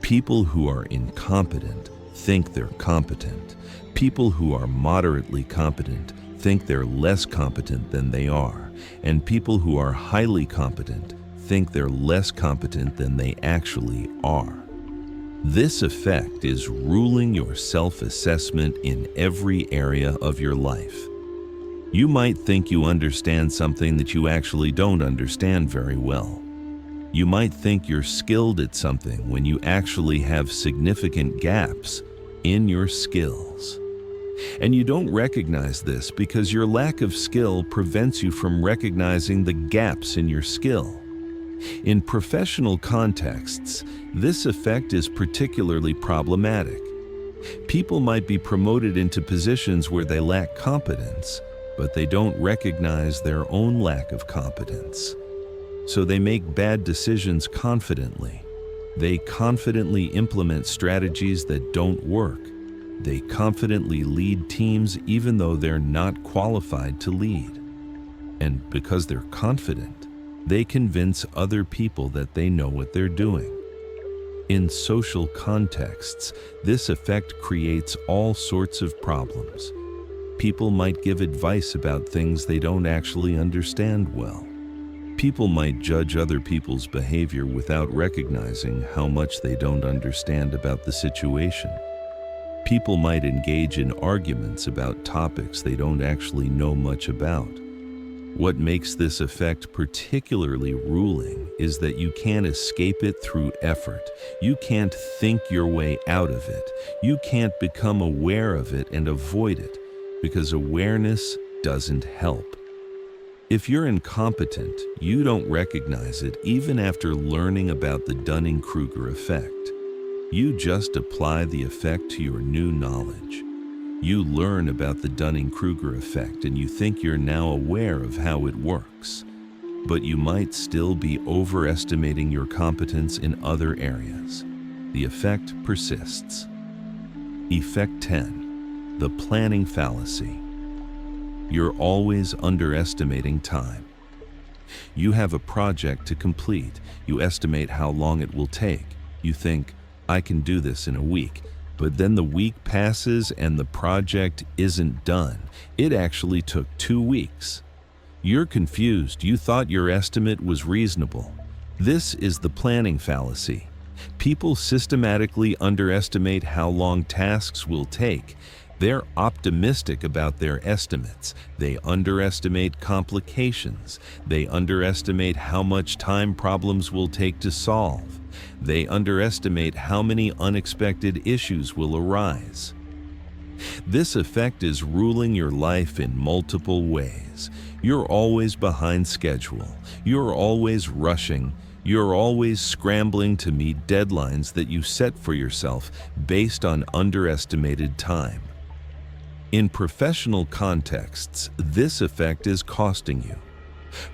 People who are incompetent think they're competent. People who are moderately competent think they're less competent than they are. And people who are highly competent think they're less competent than they actually are. This effect is ruling your self-assessment in every area of your life. You might think you understand something that you actually don't understand very well. You might think you're skilled at something when you actually have significant gaps in your skills. And you don't recognize this because your lack of skill prevents you from recognizing the gaps in your skill. In professional contexts, this effect is particularly problematic. People might be promoted into positions where they lack competence, but they don't recognize their own lack of competence. So they make bad decisions confidently. They confidently implement strategies that don't work. They confidently lead teams even though they're not qualified to lead. And because they're confident, they convince other people that they know what they're doing. In social contexts, this effect creates all sorts of problems. People might give advice about things they don't actually understand well. People might judge other people's behavior without recognizing how much they don't understand about the situation. People might engage in arguments about topics they don't actually know much about. What makes this effect particularly ruling is that you can't escape it through effort. You can't think your way out of it. You can't become aware of it and avoid it, because awareness doesn't help. If you're incompetent, you don't recognize it even after learning about the Dunning-Kruger effect. You just apply the effect to your new knowledge. You learn about the Dunning-Kruger effect and you think you're now aware of how it works. But you might still be overestimating your competence in other areas. The effect persists. Effect 10. The planning fallacy. You're always underestimating time. You have a project to complete. You estimate how long it will take. You think, I can do this in a week, But then the week passes and the project isn't done. It actually took 2 weeks. You're confused. You thought your estimate was reasonable. This is the planning fallacy. People systematically underestimate how long tasks will take. They're optimistic about their estimates. They underestimate complications. They underestimate how much time problems will take to solve. They underestimate how many unexpected issues will arise. This effect is ruling your life in multiple ways. You're always behind schedule. You're always rushing. You're always scrambling to meet deadlines that you set for yourself based on underestimated time. In professional contexts, this effect is costing you.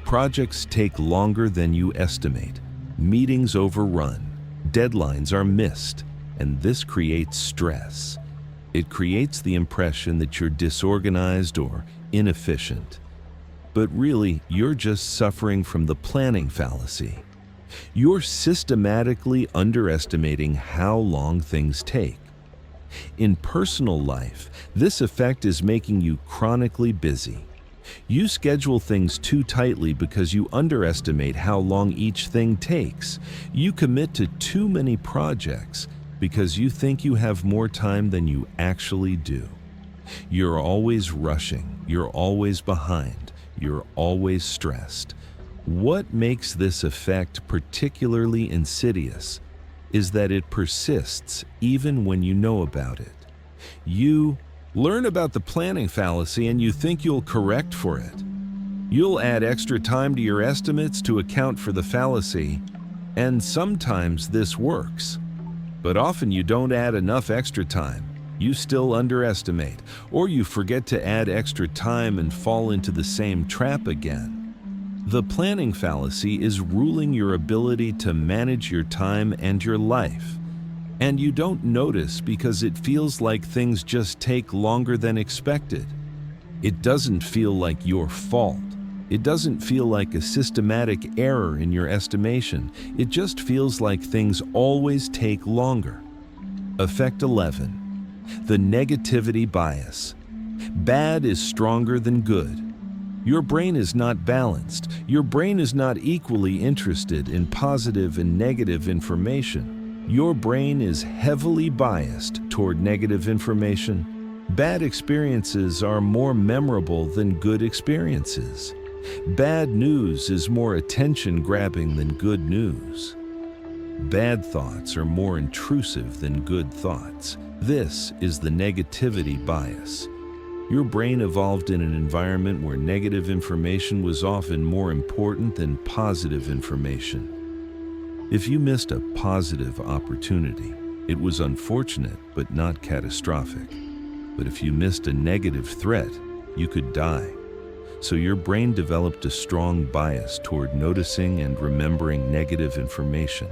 Projects take longer than you estimate. Meetings overrun. Deadlines are missed, and this creates stress. It creates the impression that you're disorganized or inefficient. But really, you're just suffering from the planning fallacy. You're systematically underestimating how long things take. In personal life, this effect is making you chronically busy. You schedule things too tightly because you underestimate how long each thing takes. You commit to too many projects because you think you have more time than you actually do. You're always rushing. You're always behind. You're always stressed. What makes this effect particularly insidious is that it persists even when you know about it. You learn about the planning fallacy and you think you'll correct for it. You'll add extra time to your estimates to account for the fallacy, and sometimes this works. But often you don't add enough extra time. You still underestimate, or you forget to add extra time and fall into the same trap again. The planning fallacy is ruling your ability to manage your time and your life. And you don't notice because it feels like things just take longer than expected. It doesn't feel like your fault. It doesn't feel like a systematic error in your estimation. It just feels like things always take longer. Effect 11. The negativity bias. Bad is stronger than good. Your brain is not balanced. Your brain is not equally interested in positive and negative information. Your brain is heavily biased toward negative information. Bad experiences are more memorable than good experiences. Bad news is more attention-grabbing than good news. Bad thoughts are more intrusive than good thoughts. This is the negativity bias. Your brain evolved in an environment where negative information was often more important than positive information. If you missed a positive opportunity, it was unfortunate but not catastrophic. But if you missed a negative threat, you could die. So your brain developed a strong bias toward noticing and remembering negative information.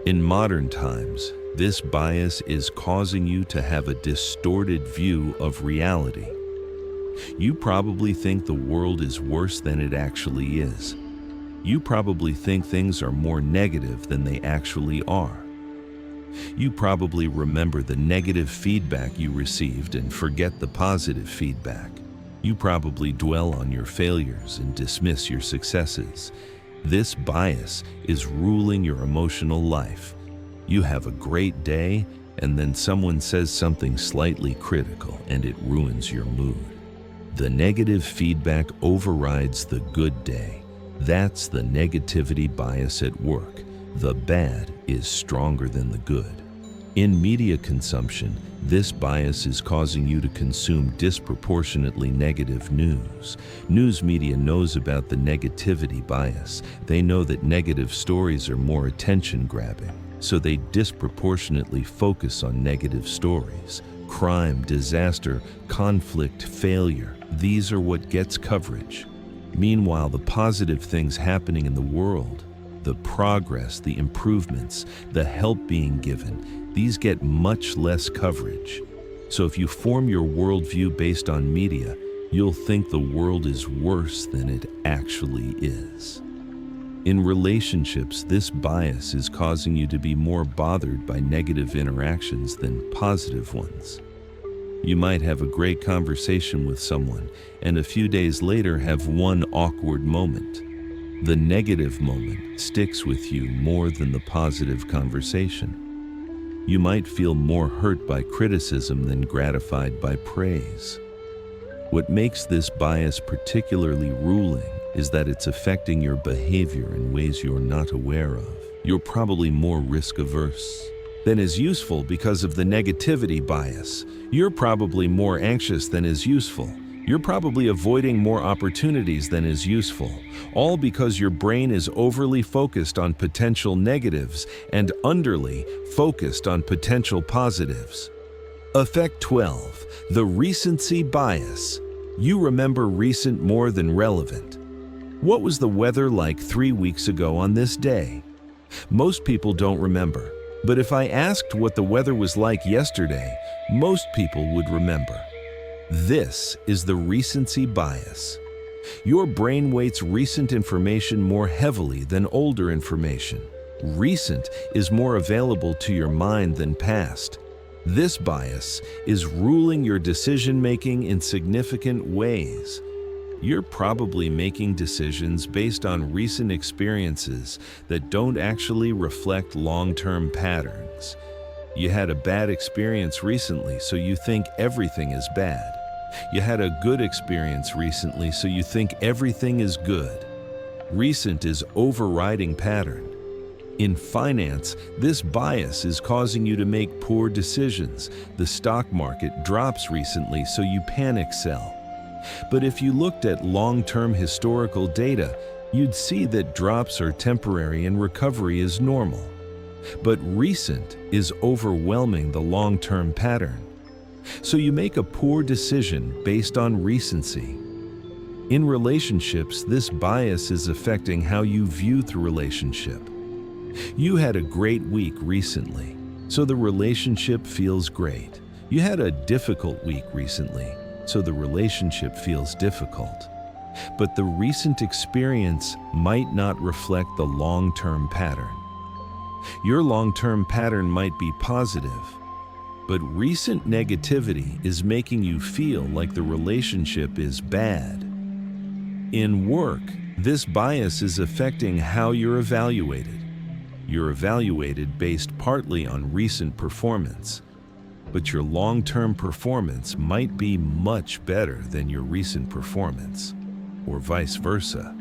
In modern times, this bias is causing you to have a distorted view of reality. You probably think the world is worse than it actually is. You probably think things are more negative than they actually are. You probably remember the negative feedback you received and forget the positive feedback. You probably dwell on your failures and dismiss your successes. This bias is ruling your emotional life. You have a great day, and then someone says something slightly critical, and it ruins your mood. The negative feedback overrides the good day. That's the negativity bias at work. The bad is stronger than the good. In media consumption, this bias is causing you to consume disproportionately negative news. News media knows about the negativity bias. They know that negative stories are more attention-grabbing, so they disproportionately focus on negative stories. Crime, disaster, conflict, failure, these are what gets coverage. Meanwhile, the positive things happening in the world, the progress, the improvements, the help being given, these get much less coverage. So if you form your worldview based on media, you'll think the world is worse than it actually is. In relationships, this bias is causing you to be more bothered by negative interactions than positive ones. You might have a great conversation with someone and a few days later have one awkward moment. The negative moment sticks with you more than the positive conversation. You might feel more hurt by criticism than gratified by praise. What makes this bias particularly ruling is that it's affecting your behavior in ways you're not aware of. You're probably more risk-averse than is useful because of the negativity bias. You're probably more anxious than is useful. You're probably avoiding more opportunities than is useful, all because your brain is overly focused on potential negatives and underly focused on potential positives. Effect 12, the recency bias. You remember recent more than relevant. What was the weather like 3 weeks ago on this day? Most people don't remember, but if I asked what the weather was like yesterday, most people would remember. This is the recency bias. Your brain weights recent information more heavily than older information. Recent is more available to your mind than past. This bias is ruling your decision-making in significant ways. You're probably making decisions based on recent experiences that don't actually reflect long-term patterns. You had a bad experience recently, so you think everything is bad. You had a good experience recently, so you think everything is good. Recent is overriding pattern. In finance, this bias is causing you to make poor decisions. The stock market drops recently, so you panic sell. But if you looked at long-term historical data, you'd see that drops are temporary and recovery is normal. But recent is overwhelming the long-term pattern. So you make a poor decision based on recency. In relationships, this bias is affecting how you view the relationship. You had a great week recently, so the relationship feels great. You had a difficult week recently, so the relationship feels difficult. But the recent experience might not reflect the long-term pattern. Your long-term pattern might be positive, but recent negativity is making you feel like the relationship is bad. In work, this bias is affecting how you're evaluated. You're evaluated based partly on recent performance, but your long-term performance might be much better than your recent performance, or vice versa,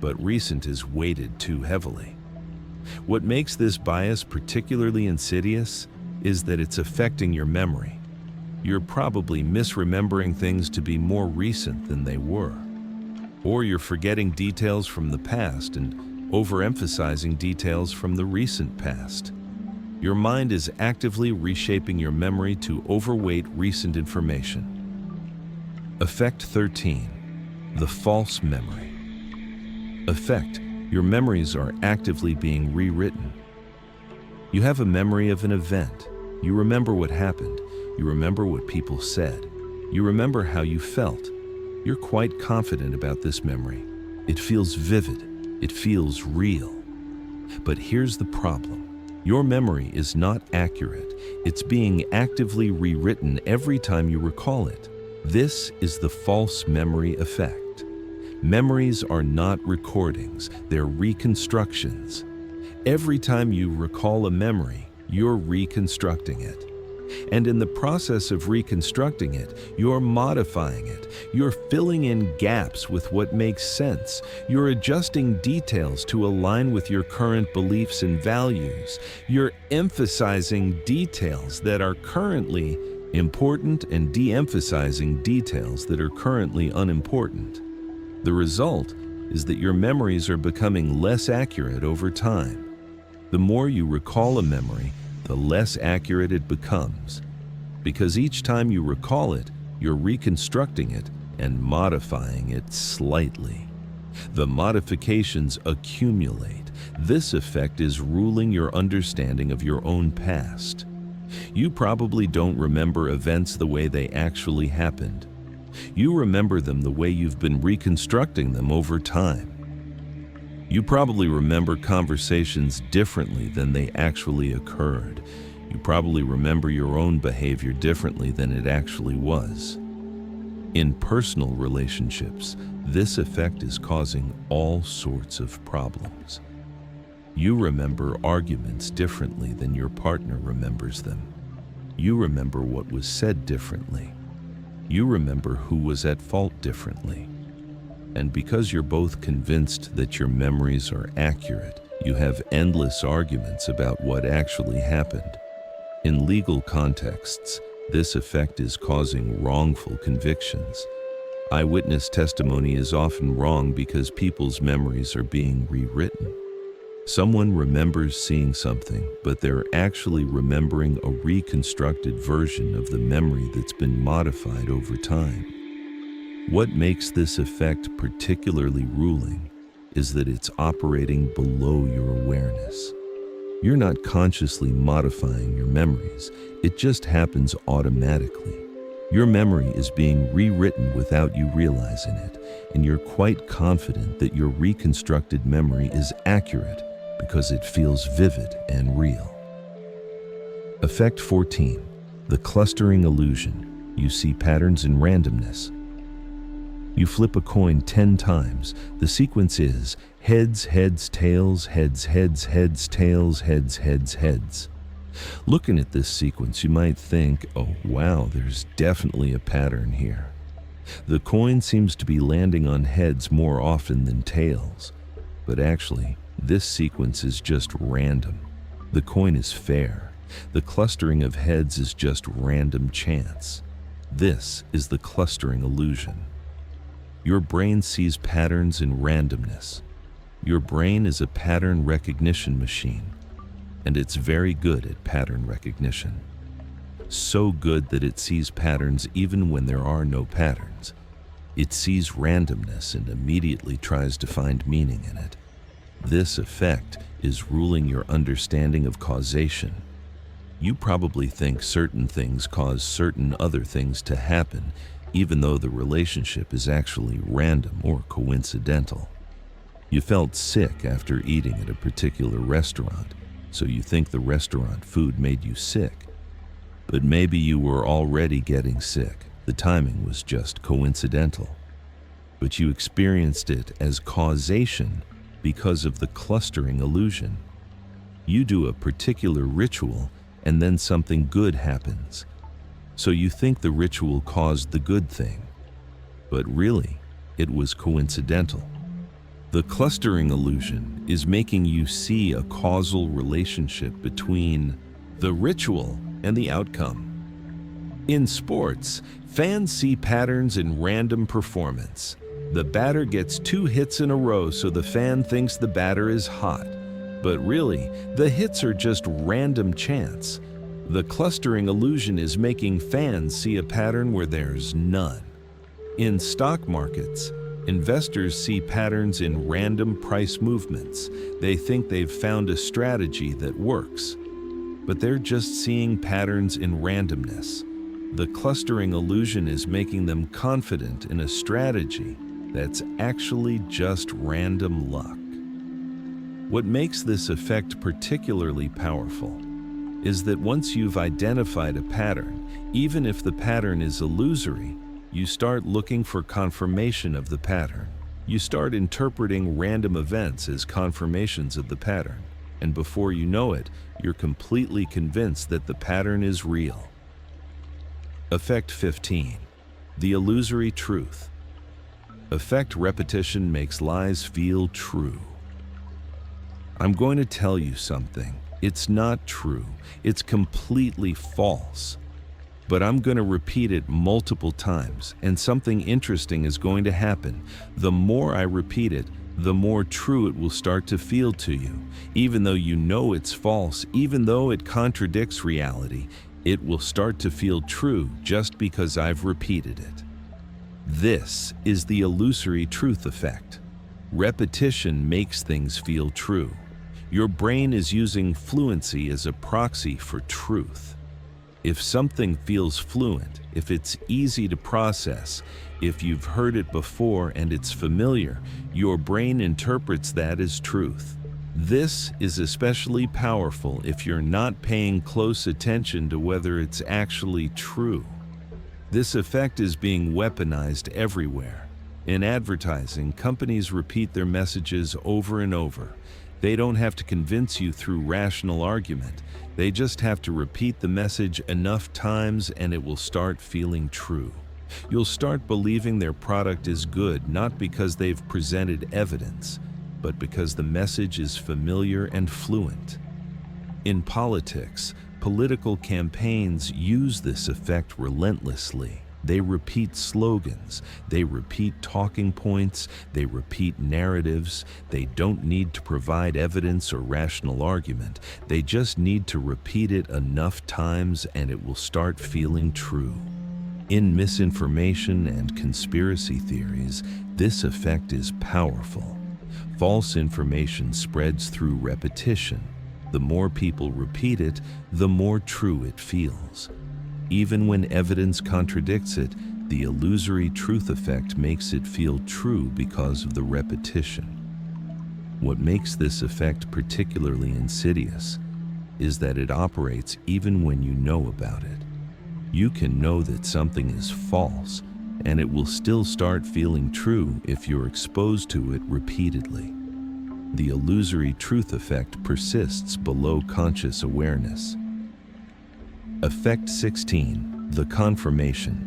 but recent is weighted too heavily. What makes this bias particularly insidious is that it's affecting your memory. You're probably misremembering things to be more recent than they were. Or you're forgetting details from the past and overemphasizing details from the recent past. Your mind is actively reshaping your memory to overweight recent information. Effect 13, the false memory. Effect, your memories are actively being rewritten. You have a memory of an event. You remember what happened. You remember what people said. You remember how you felt. You're quite confident about this memory. It feels vivid. It feels real. But here's the problem. Your memory is not accurate. It's being actively rewritten every time you recall it. This is the false memory effect. Memories are not recordings. They're reconstructions. Every time you recall a memory, you're reconstructing it. And in the process of reconstructing it, you're modifying it. You're filling in gaps with what makes sense. You're adjusting details to align with your current beliefs and values. You're emphasizing details that are currently important and de-emphasizing details that are currently unimportant. The result is that your memories are becoming less accurate over time. The more you recall a memory, the less accurate it becomes. Because each time you recall it, you're reconstructing it and modifying it slightly. The modifications accumulate. This effect is ruling your understanding of your own past. You probably don't remember events the way they actually happened. You remember them the way you've been reconstructing them over time. You probably remember conversations differently than they actually occurred. You probably remember your own behavior differently than it actually was. In personal relationships, this effect is causing all sorts of problems. You remember arguments differently than your partner remembers them. You remember what was said differently. You remember who was at fault differently. And because you're both convinced that your memories are accurate, you have endless arguments about what actually happened. In legal contexts, this effect is causing wrongful convictions. Eyewitness testimony is often wrong because people's memories are being rewritten. Someone remembers seeing something, but they're actually remembering a reconstructed version of the memory that's been modified over time. What makes this effect particularly ruling is that it's operating below your awareness. You're not consciously modifying your memories, it just happens automatically. Your memory is being rewritten without you realizing it, and you're quite confident that your reconstructed memory is accurate because it feels vivid and real. Effect 14. The clustering illusion. You see patterns in randomness. You flip a coin 10 times. The sequence is heads, heads, tails, heads, heads, heads, tails, heads, heads, heads. Looking at this sequence, you might think, oh wow, there's definitely a pattern here. The coin seems to be landing on heads more often than tails. But actually, this sequence is just random. The coin is fair. The clustering of heads is just random chance. This is the clustering illusion. Your brain sees patterns in randomness. Your brain is a pattern recognition machine, and it's very good at pattern recognition. So good that it sees patterns even when there are no patterns. It sees randomness and immediately tries to find meaning in it. This effect is ruling your understanding of causation. You probably think certain things cause certain other things to happen, even though the relationship is actually random or coincidental. You felt sick after eating at a particular restaurant, so you think the restaurant food made you sick. But maybe you were already getting sick. The timing was just coincidental. But you experienced it as causation because of the clustering illusion. You do a particular ritual and then something good happens. So you think the ritual caused the good thing, but really, it was coincidental. The clustering illusion is making you see a causal relationship between the ritual and the outcome. In sports, fans see patterns in random performance. The batter gets 2 hits in a row, so the fan thinks the batter is hot. But really, the hits are just random chance. The clustering illusion is making fans see a pattern where there's none. In stock markets, investors see patterns in random price movements. They think they've found a strategy that works, but they're just seeing patterns in randomness. The clustering illusion is making them confident in a strategy that's actually just random luck. What makes this effect particularly powerful is that once you've identified a pattern, even if the pattern is illusory, you start looking for confirmation of the pattern. You start interpreting random events as confirmations of the pattern, and before you know it, you're completely convinced that the pattern is real. Effect 15. The illusory truth. Effect repetition makes lies feel true. I'm going to tell you something. It's not true. It's completely false. But I'm going to repeat it multiple times, and something interesting is going to happen. The more I repeat it, the more true it will start to feel to you. Even though you know it's false, even though it contradicts reality, it will start to feel true just because I've repeated it. This is the illusory truth effect. Repetition makes things feel true. Your brain is using fluency as a proxy for truth. If something feels fluent, if it's easy to process, if you've heard it before and it's familiar, your brain interprets that as truth. This is especially powerful if you're not paying close attention to whether it's actually true. This effect is being weaponized everywhere. In advertising, companies repeat their messages over and over. They don't have to convince you through rational argument. They just have to repeat the message enough times and it will start feeling true. You'll start believing their product is good not because they've presented evidence, but because the message is familiar and fluent. In politics, political campaigns use this effect relentlessly. They repeat slogans, they repeat talking points, they repeat narratives. They don't need to provide evidence or rational argument. They just need to repeat it enough times and it will start feeling true. In misinformation and conspiracy theories, this effect is powerful. False information spreads through repetition. The more people repeat it, the more true it feels. Even when evidence contradicts it, the illusory truth effect makes it feel true because of the repetition. What makes this effect particularly insidious is that it operates even when you know about it. You can know that something is false, and it will still start feeling true if you're exposed to it repeatedly. The illusory truth effect persists below conscious awareness. Effect 16. The confirmation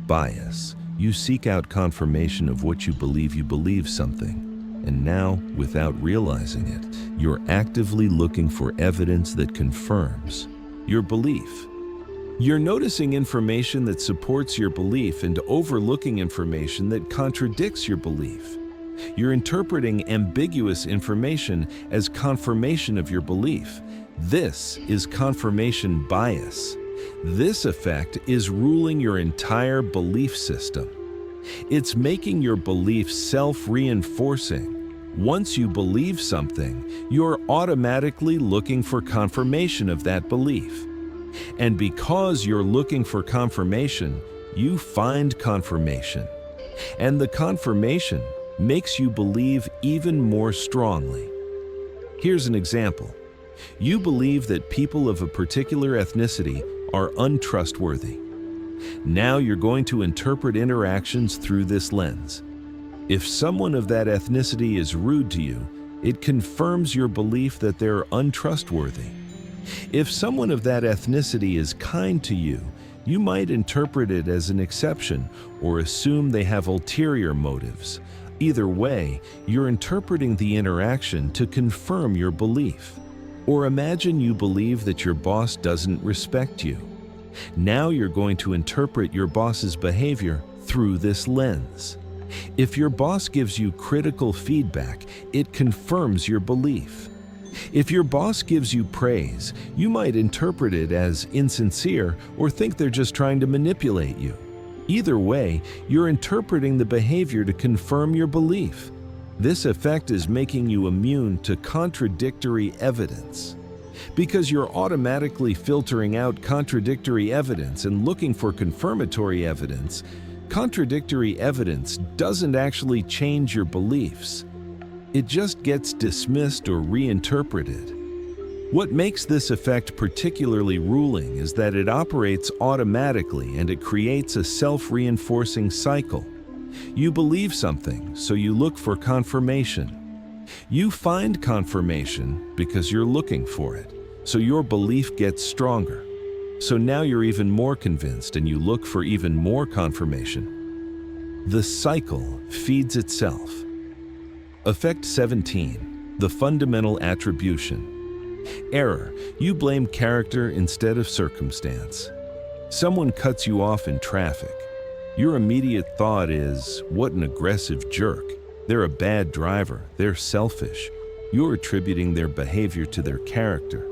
bias. You seek out confirmation of what you believe something, and now, without realizing it, you're actively looking for evidence that confirms your belief. You're noticing information that supports your belief and overlooking information that contradicts your belief. You're interpreting ambiguous information as confirmation of your belief. This is confirmation bias. This effect is ruling your entire belief system. It's making your belief self-reinforcing. Once you believe something, you're automatically looking for confirmation of that belief. And because you're looking for confirmation, you find confirmation. And the confirmation makes you believe even more strongly. Here's an example. You believe that people of a particular ethnicity are untrustworthy. Now you're going to interpret interactions through this lens. If someone of that ethnicity is rude to you, it confirms your belief that they're untrustworthy. If someone of that ethnicity is kind to you, you might interpret it as an exception or assume they have ulterior motives. Either way, you're interpreting the interaction to confirm your belief. Or imagine you believe that your boss doesn't respect you. Now you're going to interpret your boss's behavior through this lens. If your boss gives you critical feedback, it confirms your belief. If your boss gives you praise, you might interpret it as insincere or think they're just trying to manipulate you. Either way, you're interpreting the behavior to confirm your belief. This effect is making you immune to contradictory evidence. Because you're automatically filtering out contradictory evidence and looking for confirmatory evidence, contradictory evidence doesn't actually change your beliefs. It just gets dismissed or reinterpreted. What makes this effect particularly ruling is that it operates automatically and it creates a self-reinforcing cycle. You believe something, so you look for confirmation. You find confirmation because you're looking for it, so your belief gets stronger. So now you're even more convinced and you look for even more confirmation. The cycle feeds itself. Effect 17. The fundamental attribution. Error. You blame character instead of circumstance. Someone cuts you off in traffic. Your immediate thought is, what an aggressive jerk. They're a bad driver. They're selfish. You're attributing their behavior to their character.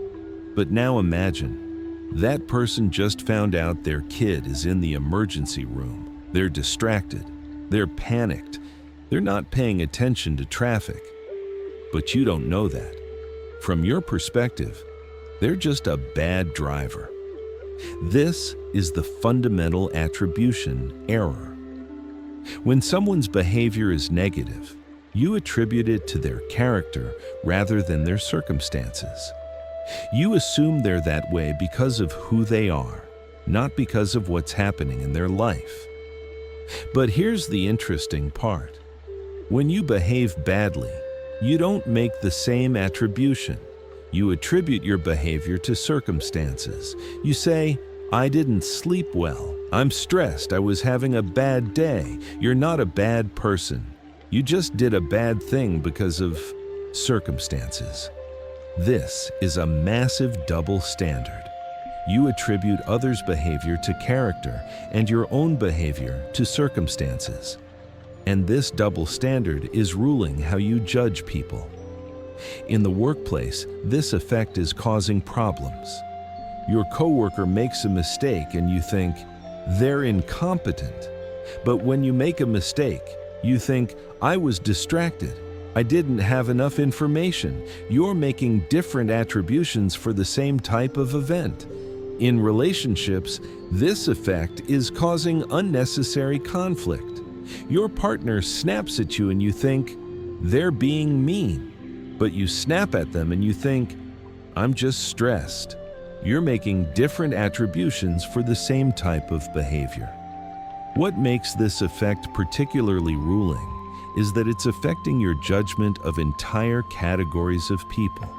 But now imagine, that person just found out their kid is in the emergency room. They're distracted. They're panicked. They're not paying attention to traffic. But you don't know that. From your perspective, they're just a bad driver. This is the fundamental attribution error. When someone's behavior is negative, you attribute it to their character rather than their circumstances. You assume they're that way because of who they are, not because of what's happening in their life. But here's the interesting part. When you behave badly, you don't make the same attribution. You attribute your behavior to circumstances. You say, "I didn't sleep well. I'm stressed. I was having a bad day." You're not a bad person. You just did a bad thing because of circumstances. This is a massive double standard. You attribute others' behavior to character and your own behavior to circumstances. And this double standard is ruling how you judge people. In the workplace, this effect is causing problems. Your coworker makes a mistake and you think, "They're incompetent." But when you make a mistake, you think, "I was distracted. I didn't have enough information." You're making different attributions for the same type of event. In relationships, this effect is causing unnecessary conflict. Your partner snaps at you and you think, "They're being mean." But you snap at them and you think, "I'm just stressed." You're making different attributions for the same type of behavior. What makes this effect particularly ruling is that it's affecting your judgment of entire categories of people.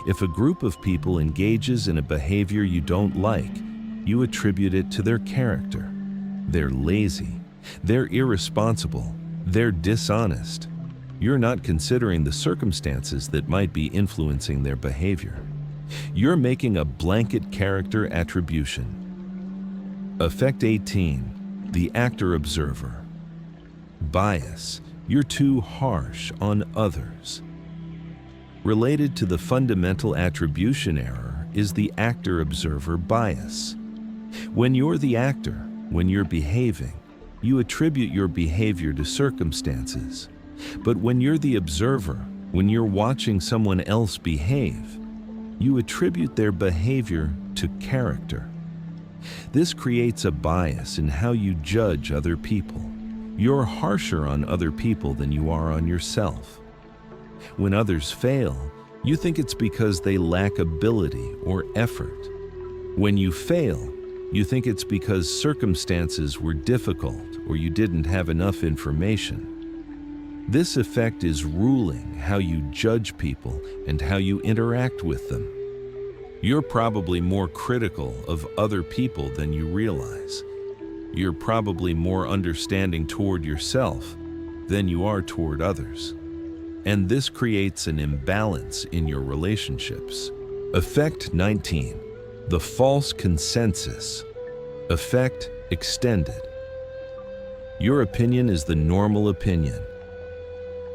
If a group of people engages in a behavior you don't like, you attribute it to their character. They're lazy. They're irresponsible. They're dishonest. You're not considering the circumstances that might be influencing their behavior. You're making a blanket character attribution. Effect 18. The actor-observer. Bias. You're too harsh on others. Related to the fundamental attribution error is the actor-observer bias. When you're the actor, when you're behaving, you attribute your behavior to circumstances. But when you're the observer, when you're watching someone else behave, you attribute their behavior to character. This creates a bias in how you judge other people. You're harsher on other people than you are on yourself. When others fail, you think it's because they lack ability or effort. When you fail, you think it's because circumstances were difficult or you didn't have enough information. This effect is ruling how you judge people and how you interact with them. You're probably more critical of other people than you realize. You're probably more understanding toward yourself than you are toward others. And this creates an imbalance in your relationships. Effect 19. The false consensus. Effect extended. Your opinion is the normal opinion.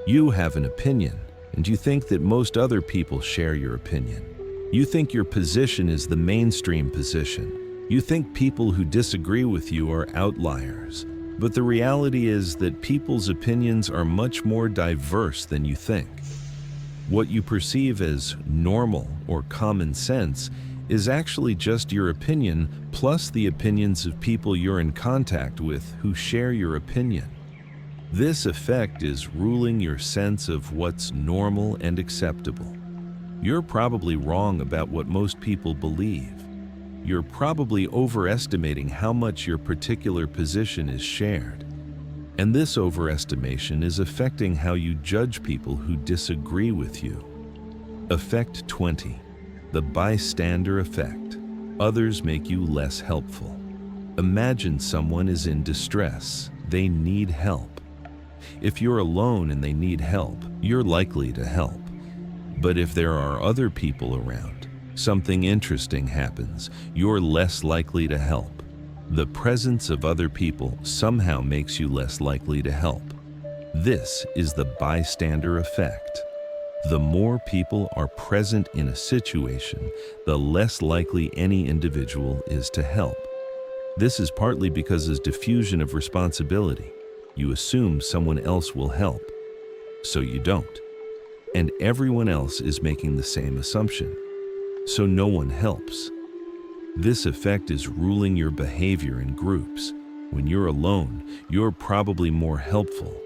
You have an opinion, and you think that most other people share your opinion. You think your position is the mainstream position. You think people who disagree with you are outliers. But the reality is that people's opinions are much more diverse than you think. What you perceive as normal or common sense is actually just your opinion plus the opinions of people you're in contact with who share your opinion. This effect is ruling your sense of what's normal and acceptable. You're probably wrong about what most people believe. You're probably overestimating how much your particular position is shared. And this overestimation is affecting how you judge people who disagree with you. Effect 20. The bystander effect. Others make you less helpful. Imagine someone is in distress. They need help. If you're alone and they need help, you're likely to help. But if there are other people around, something interesting happens, you're less likely to help. The presence of other people somehow makes you less likely to help. This is the bystander effect. The more people are present in a situation, the less likely any individual is to help. This is partly because of diffusion of responsibility. You assume someone else will help, so you don't. And everyone else is making the same assumption, so no one helps. This effect is ruling your behavior in groups. When you're alone, you're probably more helpful.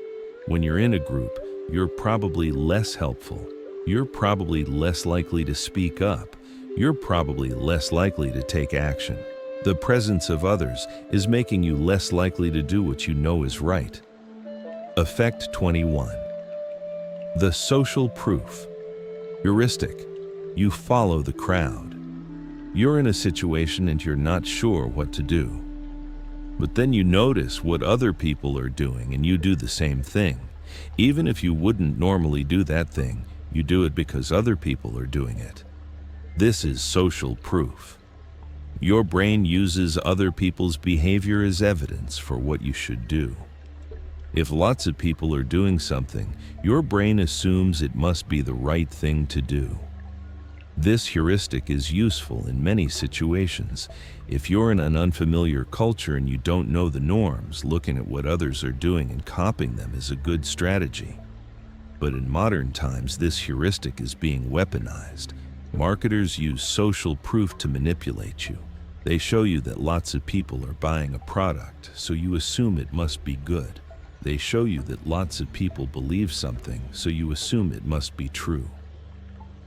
When you're in a group, you're probably less helpful. You're probably less likely to speak up. You're probably less likely to take action. The presence of others is making you less likely to do what you know is right. Effect 21. The social proof. Heuristic. You follow the crowd. You're in a situation and you're not sure what to do. But then you notice what other people are doing and you do the same thing. Even if you wouldn't normally do that thing, you do it because other people are doing it. This is social proof. Your brain uses other people's behavior as evidence for what you should do. If lots of people are doing something, your brain assumes it must be the right thing to do. This heuristic is useful in many situations. If you're in an unfamiliar culture and you don't know the norms, looking at what others are doing and copying them is a good strategy. But in modern times, this heuristic is being weaponized. Marketers use social proof to manipulate you. They show you that lots of people are buying a product, so you assume it must be good. They show you that lots of people believe something, so you assume it must be true.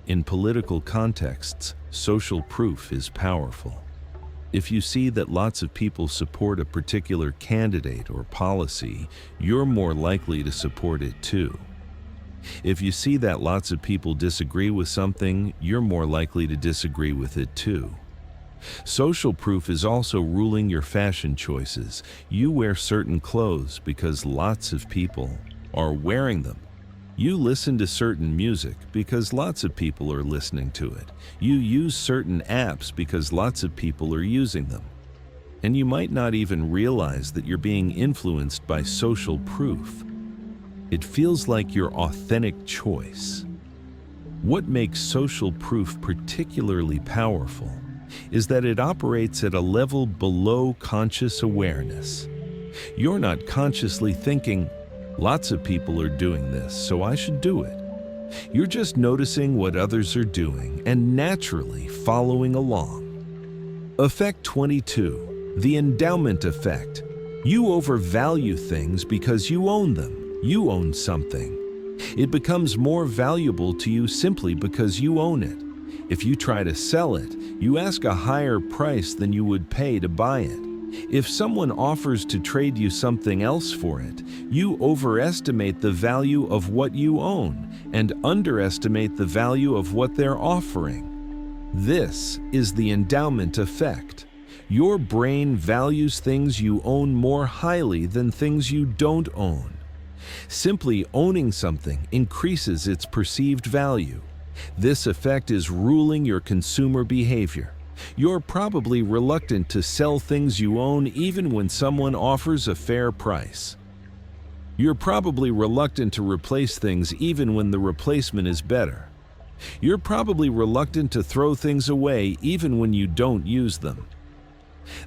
In political contexts, social proof is powerful. If you see that lots of people support a particular candidate or policy, you're more likely to support it too. If you see that lots of people disagree with something, you're more likely to disagree with it too. Social proof is also ruling your fashion choices. You wear certain clothes because lots of people are wearing them. You listen to certain music because lots of people are listening to it. You use certain apps because lots of people are using them. And you might not even realize that you're being influenced by social proof. It feels like your authentic choice. What makes social proof particularly powerful is that it operates at a level below conscious awareness. You're not consciously thinking, lots of people are doing this, so I should do it. You're just noticing what others are doing and naturally following along. Effect 22, the endowment effect. You overvalue things because you own them. You own something. It becomes more valuable to you simply because you own it. If you try to sell it, you ask a higher price than you would pay to buy it. If someone offers to trade you something else for it, you overestimate the value of what you own and underestimate the value of what they're offering. This is the endowment effect. Your brain values things you own more highly than things you don't own. Simply owning something increases its perceived value. This effect is ruling your consumer behavior. You're probably reluctant to sell things you own even when someone offers a fair price. You're probably reluctant to replace things even when the replacement is better. You're probably reluctant to throw things away even when you don't use them.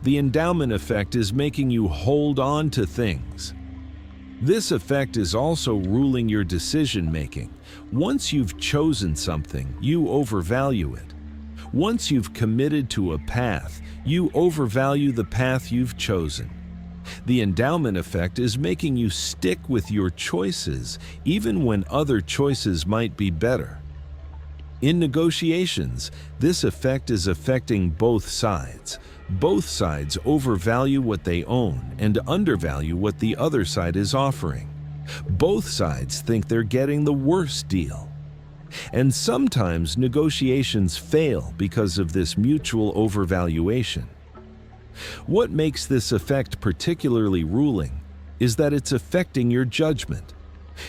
The endowment effect is making you hold on to things. This effect is also ruling your decision-making. Once you've chosen something, you overvalue it. Once you've committed to a path, you overvalue the path you've chosen. The endowment effect is making you stick with your choices, even when other choices might be better. In negotiations, this effect is affecting both sides. Both sides overvalue what they own and undervalue what the other side is offering. Both sides think they're getting the worst deal. And sometimes negotiations fail because of this mutual overvaluation. What makes this effect particularly ruling is that it's affecting your judgment.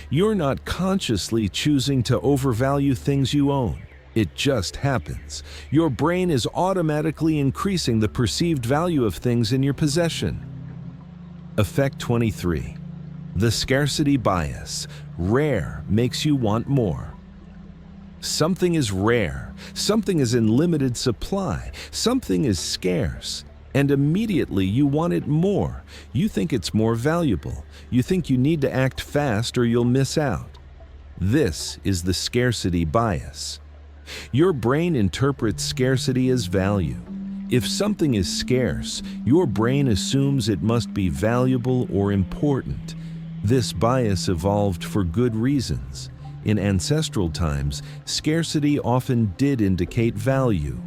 You're not consciously choosing to overvalue things you own. It just happens. Your brain is automatically increasing the perceived value of things in your possession. Effect 23. The scarcity bias. Rare makes you want more. Something is rare. Something is in limited supply. Something is scarce. And immediately you want it more. You think it's more valuable. You think you need to act fast or you'll miss out. This is the scarcity bias. Your brain interprets scarcity as value. If something is scarce, your brain assumes it must be valuable or important. This bias evolved for good reasons. In ancestral times, scarcity often did indicate value.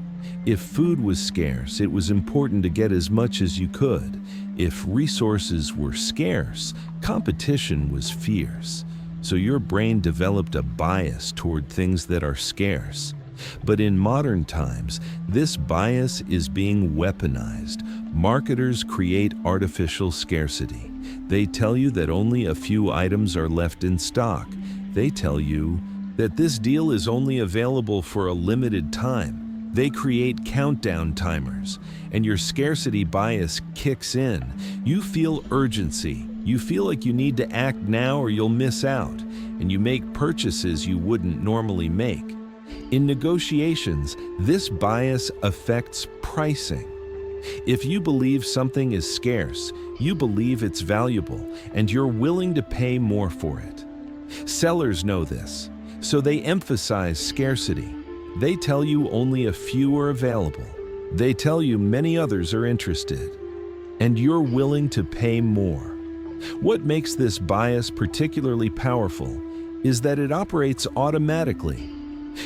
If food was scarce, it was important to get as much as you could. If resources were scarce, competition was fierce. So your brain developed a bias toward things that are scarce. But in modern times, this bias is being weaponized. Marketers create artificial scarcity. They tell you that only a few items are left in stock. They tell you that this deal is only available for a limited time. They create countdown timers, and your scarcity bias kicks in. You feel urgency. You feel like you need to act now or you'll miss out, and you make purchases you wouldn't normally make. In negotiations, this bias affects pricing. If you believe something is scarce, you believe it's valuable, and you're willing to pay more for it. Sellers know this, so they emphasize scarcity. They tell you only a few are available. They tell you many others are interested, and you're willing to pay more. What makes this bias particularly powerful is that it operates automatically.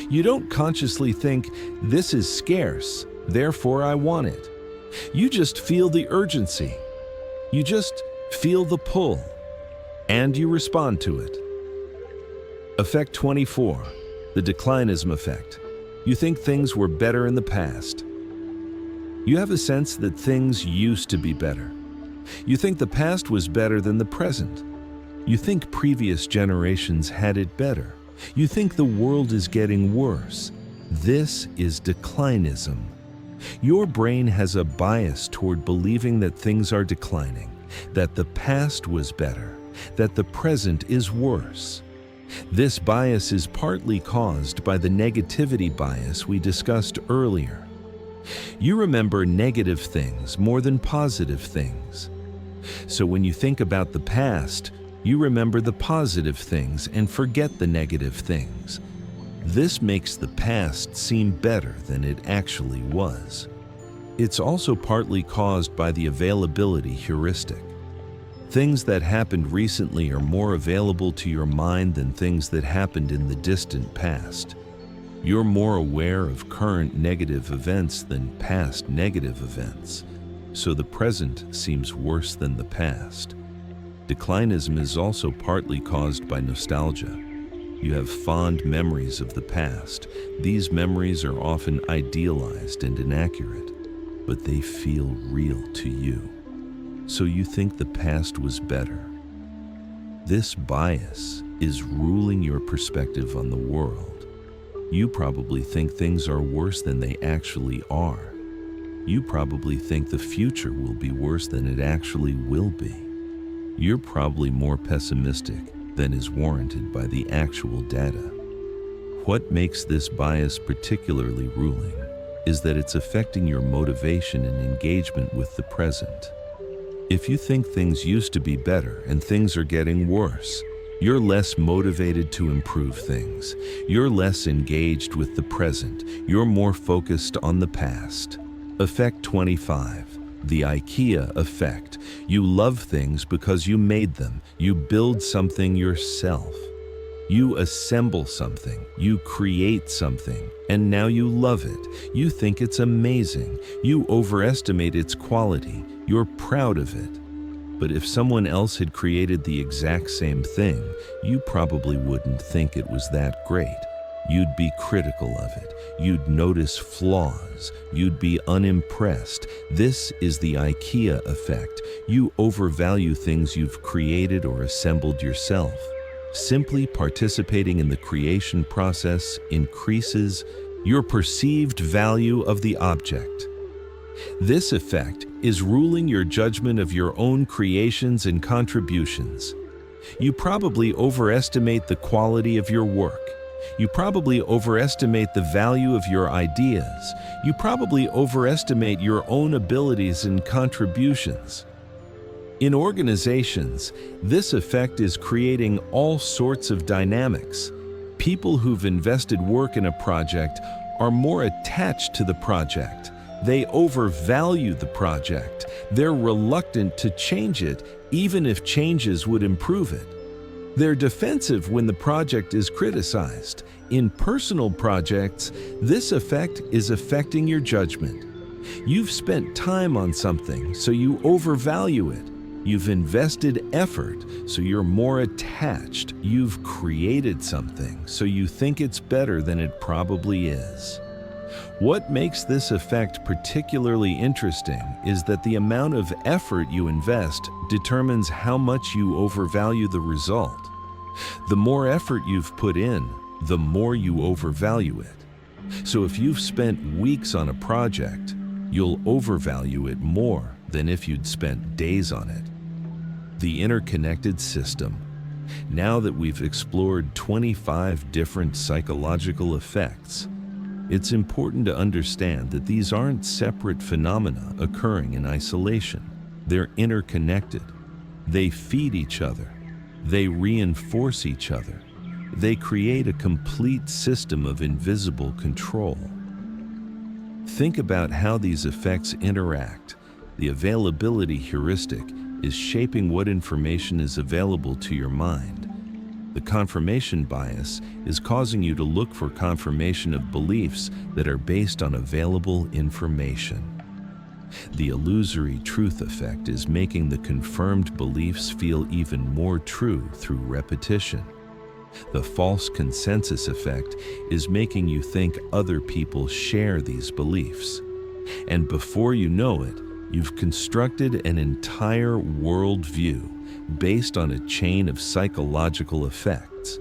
You don't consciously think, this is scarce, therefore I want it. You just feel the urgency. You just feel the pull, and you respond to it. Effect 24, the declinism effect. You think things were better in the past. You have a sense that things used to be better. You think the past was better than the present. You think previous generations had it better. You think the world is getting worse. This is declinism. Your brain has a bias toward believing that things are declining, that the past was better, that the present is worse. This bias is partly caused by the negativity bias we discussed earlier. You remember negative things more than positive things. So when you think about the past, you remember the positive things and forget the negative things. This makes the past seem better than it actually was. It's also partly caused by the availability heuristic. Things that happened recently are more available to your mind than things that happened in the distant past. You're more aware of current negative events than past negative events, so the present seems worse than the past. Declinism is also partly caused by nostalgia. You have fond memories of the past. These memories are often idealized and inaccurate, but they feel real to you. So you think the past was better. This bias is ruling your perspective on the world. You probably think things are worse than they actually are. You probably think the future will be worse than it actually will be. You're probably more pessimistic than is warranted by the actual data. What makes this bias particularly ruling is that it's affecting your motivation and engagement with the present. If you think things used to be better and things are getting worse, you're less motivated to improve things. You're less engaged with the present. You're more focused on the past. Effect 25, the IKEA effect. You love things because you made them. You build something yourself. You assemble something. You create something. And now you love it. You think it's amazing. You overestimate its quality. You're proud of it. But if someone else had created the exact same thing, you probably wouldn't think it was that great. You'd be critical of it. You'd notice flaws. You'd be unimpressed. This is the IKEA effect. You overvalue things you've created or assembled yourself. Simply participating in the creation process increases your perceived value of the object. This effect is ruling your judgment of your own creations and contributions. You probably overestimate the quality of your work. You probably overestimate the value of your ideas. You probably overestimate your own abilities and contributions. In organizations, this effect is creating all sorts of dynamics. People who've invested work in a project are more attached to the project. They overvalue the project. They're reluctant to change it, even if changes would improve it. They're defensive when the project is criticized. In personal projects, this effect is affecting your judgment. You've spent time on something, so you overvalue it. You've invested effort, so you're more attached. You've created something, so you think it's better than it probably is. What makes this effect particularly interesting is that the amount of effort you invest determines how much you overvalue the result. The more effort you've put in, the more you overvalue it. So if you've spent weeks on a project, you'll overvalue it more than if you'd spent days on it. The interconnected system. Now that we've explored 25 different psychological effects, it's important to understand that these aren't separate phenomena occurring in isolation. They're interconnected. They feed each other. They reinforce each other. They create a complete system of invisible control. Think about how these effects interact. The availability heuristic is shaping what information is available to your mind. The confirmation bias is causing you to look for confirmation of beliefs that are based on available information. The illusory truth effect is making the confirmed beliefs feel even more true through repetition. The false consensus effect is making you think other people share these beliefs. And before you know it, you've constructed an entire worldview based on a chain of psychological effects.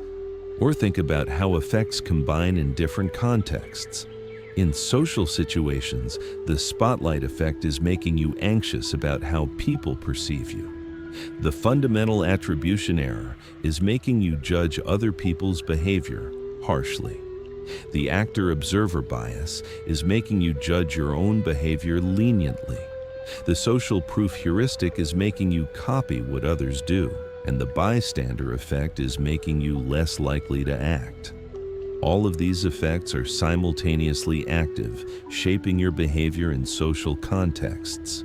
Or think about how effects combine in different contexts. In social situations, the spotlight effect is making you anxious about how people perceive you. The fundamental attribution error is making you judge other people's behavior harshly. The actor-observer bias is making you judge your own behavior leniently. The social proof heuristic is making you copy what others do, and the bystander effect is making you less likely to act. All of these effects are simultaneously active, shaping your behavior in social contexts.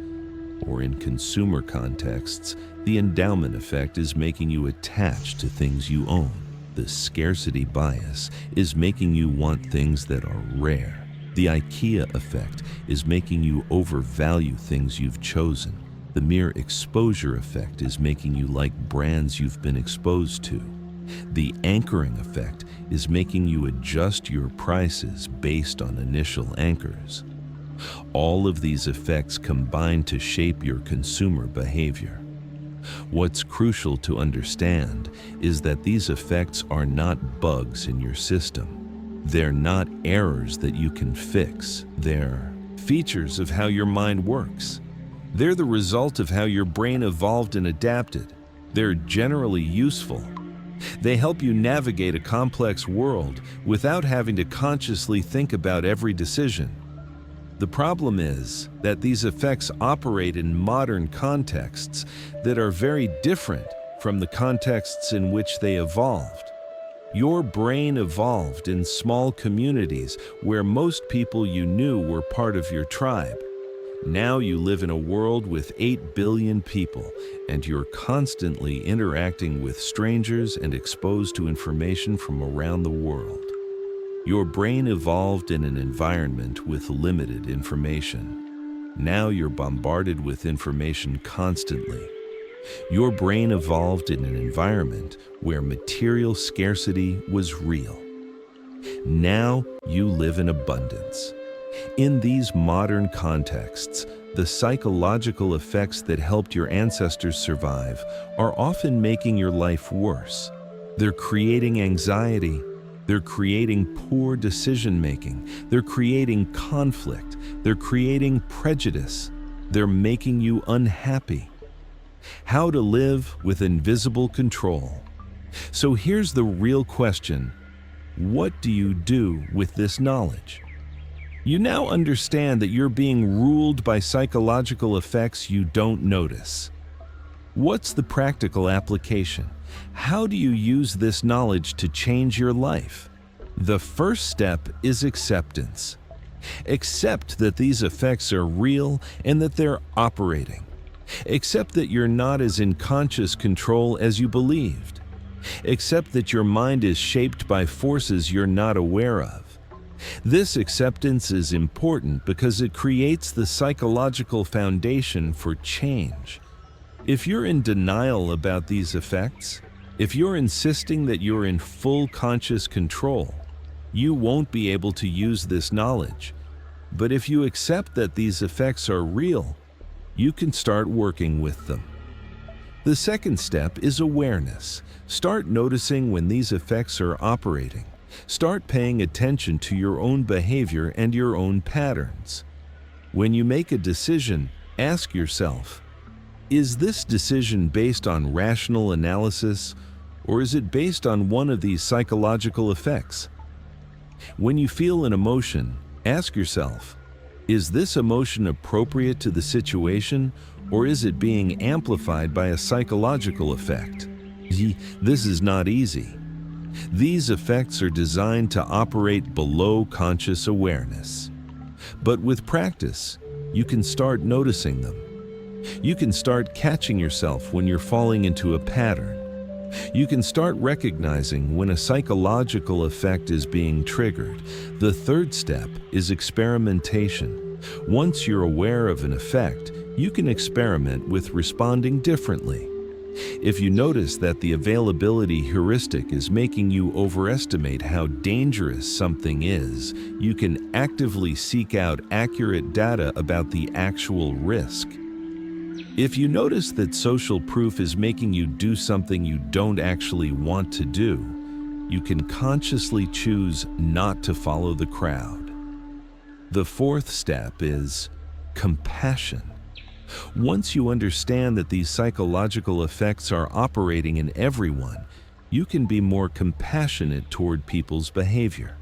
Or in consumer contexts, the endowment effect is making you attached to things you own. The scarcity bias is making you want things that are rare. The IKEA effect is making you overvalue things you've chosen. The mere exposure effect is making you like brands you've been exposed to. The anchoring effect is making you adjust your prices based on initial anchors. All of these effects combine to shape your consumer behavior. What's crucial to understand is that these effects are not bugs in your system. They're not errors that you can fix. They're features of how your mind works. They're the result of how your brain evolved and adapted. They're generally useful. They help you navigate a complex world without having to consciously think about every decision. The problem is that these effects operate in modern contexts that are very different from the contexts in which they evolved. Your brain evolved in small communities where most people you knew were part of your tribe. Now you live in a world with 8 billion people, and you're constantly interacting with strangers and exposed to information from around the world. Your brain evolved in an environment with limited information. Now you're bombarded with information constantly. Your brain evolved in an environment where material scarcity was real. Now you live in abundance. In these modern contexts, the psychological effects that helped your ancestors survive are often making your life worse. They're creating anxiety. They're creating poor decision-making. They're creating conflict. They're creating prejudice. They're making you unhappy. How to live with invisible control. So here's the real question. What do you do with this knowledge? You now understand that you're being ruled by psychological effects you don't notice. What's the practical application? How do you use this knowledge to change your life? The first step is acceptance. Accept that these effects are real and that they're operating. Accept that you're not as in conscious control as you believed. Accept that your mind is shaped by forces you're not aware of. This acceptance is important because it creates the psychological foundation for change. If you're in denial about these effects, if you're insisting that you're in full conscious control, you won't be able to use this knowledge. But if you accept that these effects are real, you can start working with them. The second step is awareness. Start noticing when these effects are operating. Start paying attention to your own behavior and your own patterns. When you make a decision, ask yourself, is this decision based on rational analysis, or is it based on one of these psychological effects? When you feel an emotion, ask yourself, is this emotion appropriate to the situation, or is it being amplified by a psychological effect? This is not easy. These effects are designed to operate below conscious awareness. But with practice, you can start noticing them. You can start catching yourself when you're falling into a pattern. You can start recognizing when a psychological effect is being triggered. The third step is experimentation. Once you're aware of an effect, you can experiment with responding differently. If you notice that the availability heuristic is making you overestimate how dangerous something is, you can actively seek out accurate data about the actual risk. If you notice that social proof is making you do something you don't actually want to do, you can consciously choose not to follow the crowd. The fourth step is compassion. Once you understand that these psychological effects are operating in everyone, you can be more compassionate toward people's behavior.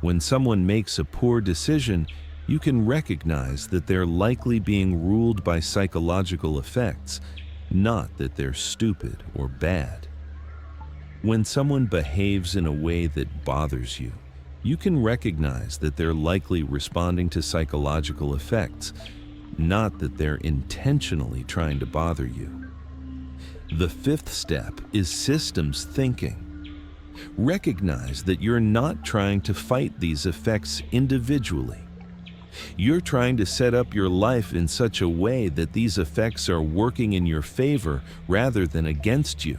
When someone makes a poor decision, you can recognize that they're likely being ruled by psychological effects, not that they're stupid or bad. When someone behaves in a way that bothers you, you can recognize that they're likely responding to psychological effects, not that they're intentionally trying to bother you. The fifth step is systems thinking. Recognize that you're not trying to fight these effects individually. You're trying to set up your life in such a way that these effects are working in your favor rather than against you.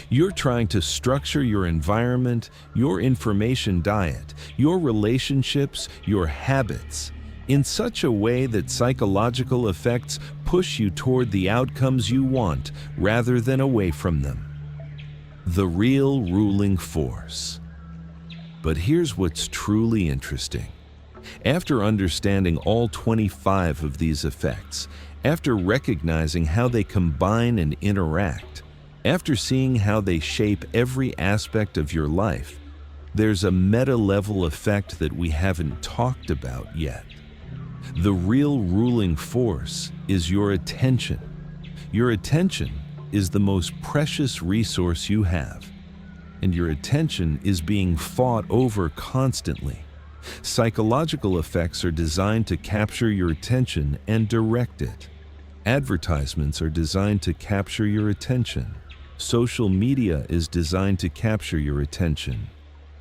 You're trying to structure your environment, your information diet, your relationships, your habits, in such a way that psychological effects push you toward the outcomes you want rather than away from them. The real ruling force. But here's what's truly interesting. After understanding all 25 of these effects, after recognizing how they combine and interact, after seeing how they shape every aspect of your life, there's a meta-level effect that we haven't talked about yet. The real ruling force is your attention. Your attention is the most precious resource you have, and your attention is being fought over constantly. Psychological effects are designed to capture your attention and direct it. Advertisements are designed to capture your attention. Social media is designed to capture your attention.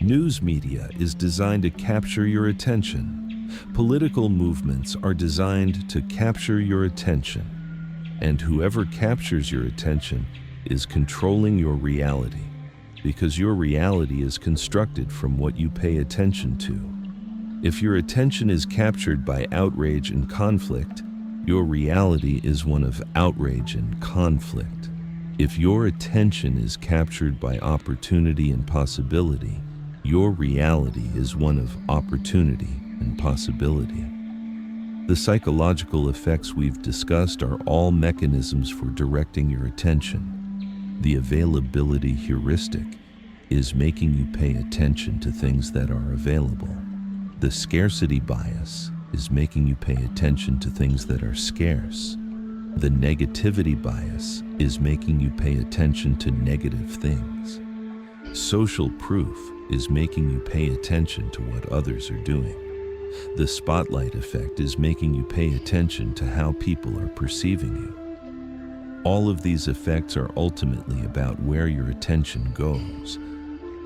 News media is designed to capture your attention. Political movements are designed to capture your attention. And whoever captures your attention is controlling your reality, because your reality is constructed from what you pay attention to. If your attention is captured by outrage and conflict, your reality is one of outrage and conflict. If your attention is captured by opportunity and possibility, your reality is one of opportunity and possibility. The psychological effects we've discussed are all mechanisms for directing your attention. The availability heuristic is making you pay attention to things that are available. The scarcity bias is making you pay attention to things that are scarce. The negativity bias is making you pay attention to negative things. Social proof is making you pay attention to what others are doing. The spotlight effect is making you pay attention to how people are perceiving you. All of these effects are ultimately about where your attention goes.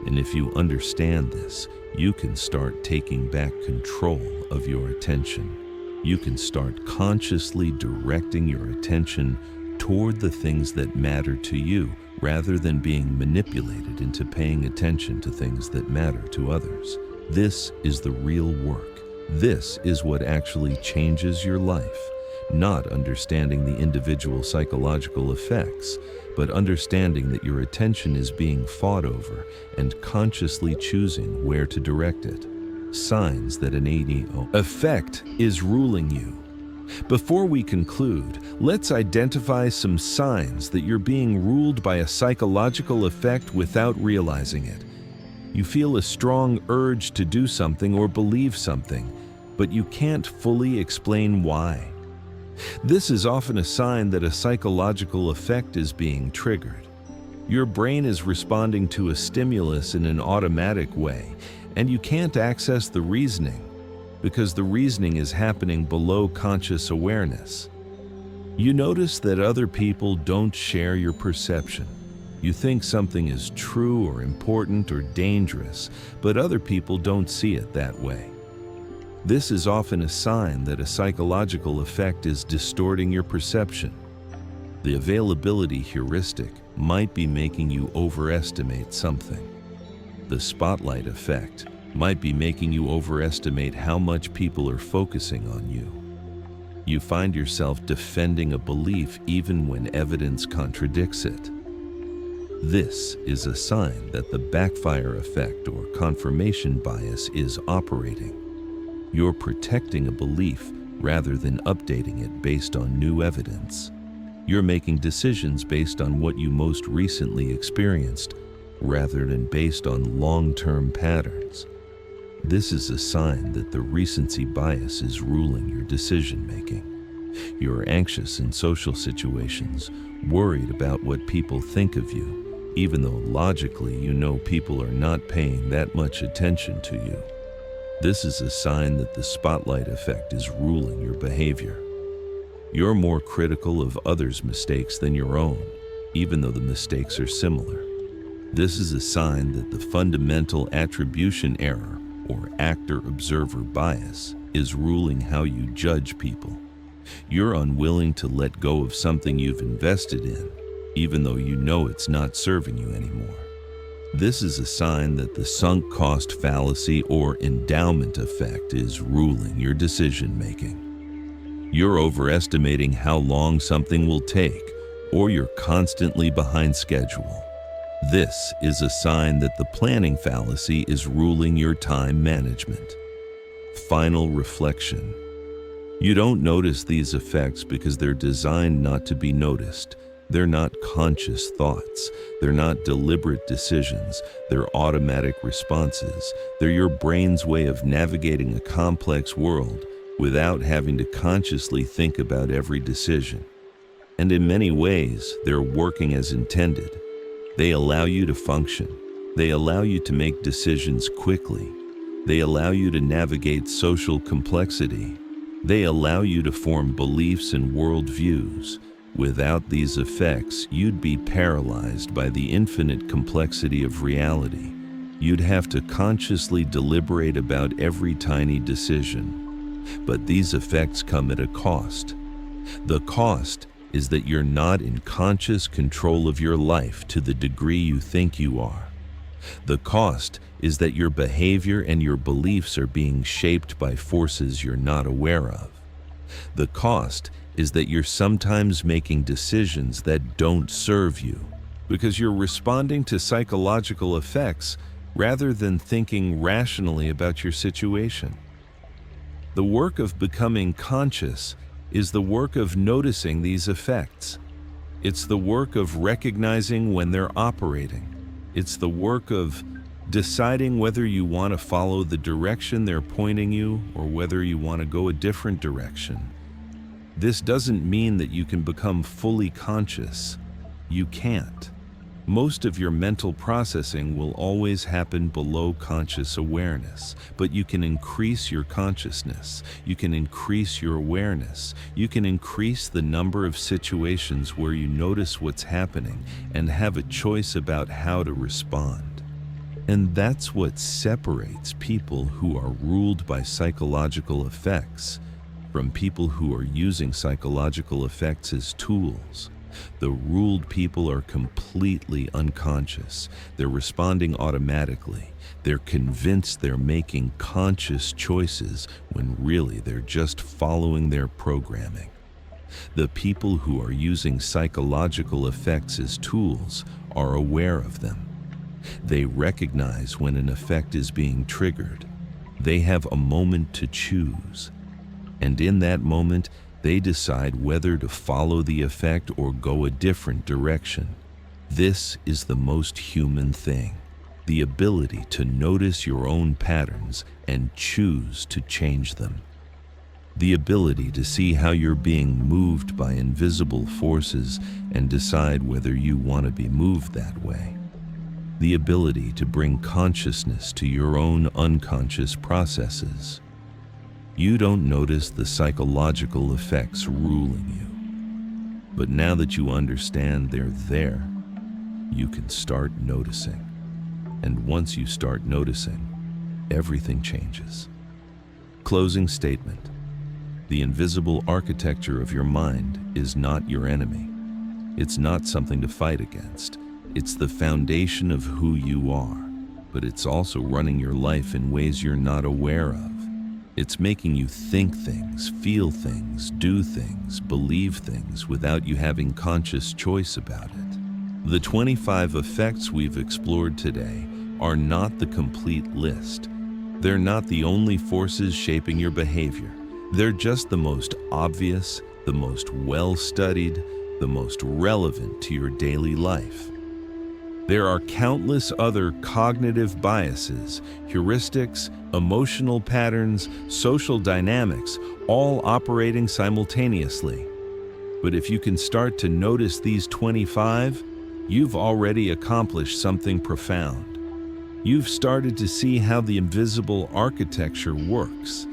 And if you understand this, you can start taking back control of your attention. You can start consciously directing your attention toward the things that matter to you, rather than being manipulated into paying attention to things that matter to others. This is the real work. This is what actually changes your life. Not understanding the individual psychological effects, but understanding that your attention is being fought over and consciously choosing where to direct it. Signs that an ADO effect is ruling you. Before we conclude, let's identify some signs that you're being ruled by a psychological effect without realizing it. You feel a strong urge to do something or believe something, but you can't fully explain why. This is often a sign that a psychological effect is being triggered. Your brain is responding to a stimulus in an automatic way, and you can't access the reasoning, because the reasoning is happening below conscious awareness. You notice that other people don't share your perception. You think something is true or important or dangerous, but other people don't see it that way. This is often a sign that a psychological effect is distorting your perception. The availability heuristic might be making you overestimate something. The spotlight effect might be making you overestimate how much people are focusing on you. You find yourself defending a belief even when evidence contradicts it. This is a sign that the backfire effect or confirmation bias is operating. You're protecting a belief rather than updating it based on new evidence. You're making decisions based on what you most recently experienced rather than based on long-term patterns. This is a sign that the recency bias is ruling your decision-making. You're anxious in social situations, worried about what people think of you, even though logically you know people are not paying that much attention to you. This is a sign that the spotlight effect is ruling your behavior. You're more critical of others' mistakes than your own, even though the mistakes are similar. This is a sign that the fundamental attribution error, or actor-observer bias, is ruling how you judge people. You're unwilling to let go of something you've invested in, even though you know it's not serving you anymore. This is a sign that the sunk cost fallacy or endowment effect is ruling your decision-making. You're overestimating how long something will take, or you're constantly behind schedule. This is a sign that the planning fallacy is ruling your time management. Final reflection. You don't notice these effects because they're designed not to be noticed. They're not conscious thoughts. They're not deliberate decisions. They're automatic responses. They're your brain's way of navigating a complex world without having to consciously think about every decision. And in many ways, they're working as intended. They allow you to function. They allow you to make decisions quickly. They allow you to navigate social complexity. They allow you to form beliefs and worldviews. Without these effects, you'd be paralyzed by the infinite complexity of reality. You'd have to consciously deliberate about every tiny decision. But these effects come at a cost. The cost is that you're not in conscious control of your life to the degree you think you are. The cost is that your behavior and your beliefs are being shaped by forces you're not aware of. The cost is that you're sometimes making decisions that don't serve you because you're responding to psychological effects rather than thinking rationally about your situation. The work of becoming conscious is the work of noticing these effects. It's the work of recognizing when they're operating. It's the work of deciding whether you want to follow the direction they're pointing you or whether you want to go a different direction. This doesn't mean that you can become fully conscious. You can't. Most of your mental processing will always happen below conscious awareness, but you can increase your consciousness, you can increase your awareness, you can increase the number of situations where you notice what's happening and have a choice about how to respond. And that's what separates people who are ruled by psychological effects from people who are using psychological effects as tools. The ruled people are completely unconscious. They're responding automatically. They're convinced they're making conscious choices when really they're just following their programming. The people who are using psychological effects as tools are aware of them. They recognize when an effect is being triggered. They have a moment to choose. And in that moment, they decide whether to follow the effect or go a different direction. This is the most human thing, the ability to notice your own patterns and choose to change them. The ability to see how you're being moved by invisible forces and decide whether you want to be moved that way. The ability to bring consciousness to your own unconscious processes. You don't notice the psychological effects ruling you. But now that you understand they're there, you can start noticing. And once you start noticing, everything changes. Closing statement. The invisible architecture of your mind is not your enemy. It's not something to fight against. It's the foundation of who you are, but it's also running your life in ways you're not aware of. It's making you think things, feel things, do things, believe things without you having conscious choice about it. The 25 effects we've explored today are not the complete list. They're not the only forces shaping your behavior. They're just the most obvious, the most well-studied, the most relevant to your daily life. There are countless other cognitive biases, heuristics, emotional patterns, social dynamics, all operating simultaneously. But if you can start to notice these 25, you've already accomplished something profound. You've started to see how the invisible architecture works.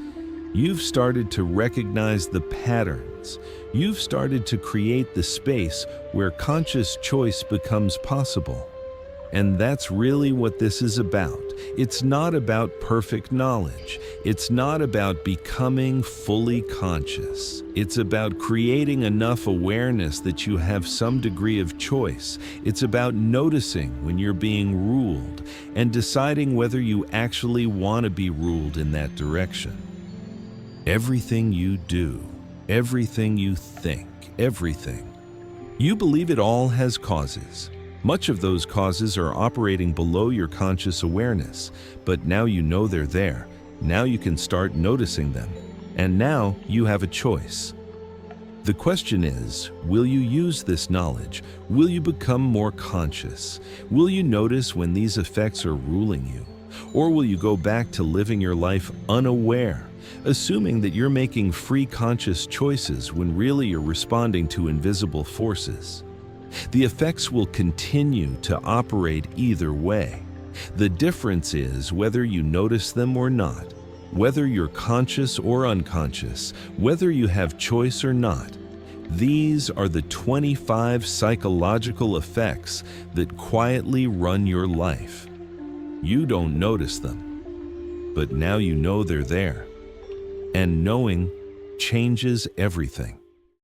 You've started to recognize the patterns. You've started to create the space where conscious choice becomes possible. And that's really what this is about. It's not about perfect knowledge. It's not about becoming fully conscious. It's about creating enough awareness that you have some degree of choice. It's about noticing when you're being ruled and deciding whether you actually want to be ruled in that direction. Everything you do, everything you think, everything. You believe it all has causes. Much of those causes are operating below your conscious awareness, but now you know they're there. Now you can start noticing them. And now you have a choice. The question is, will you use this knowledge? Will you become more conscious? Will you notice when these effects are ruling you? Or will you go back to living your life unaware, assuming that you're making free conscious choices when really you're responding to invisible forces? The effects will continue to operate either way. The difference is whether you notice them or not, whether you're conscious or unconscious, whether you have choice or not. These are the 25 psychological effects that quietly run your life. You don't notice them, but now you know they're there. And knowing changes everything.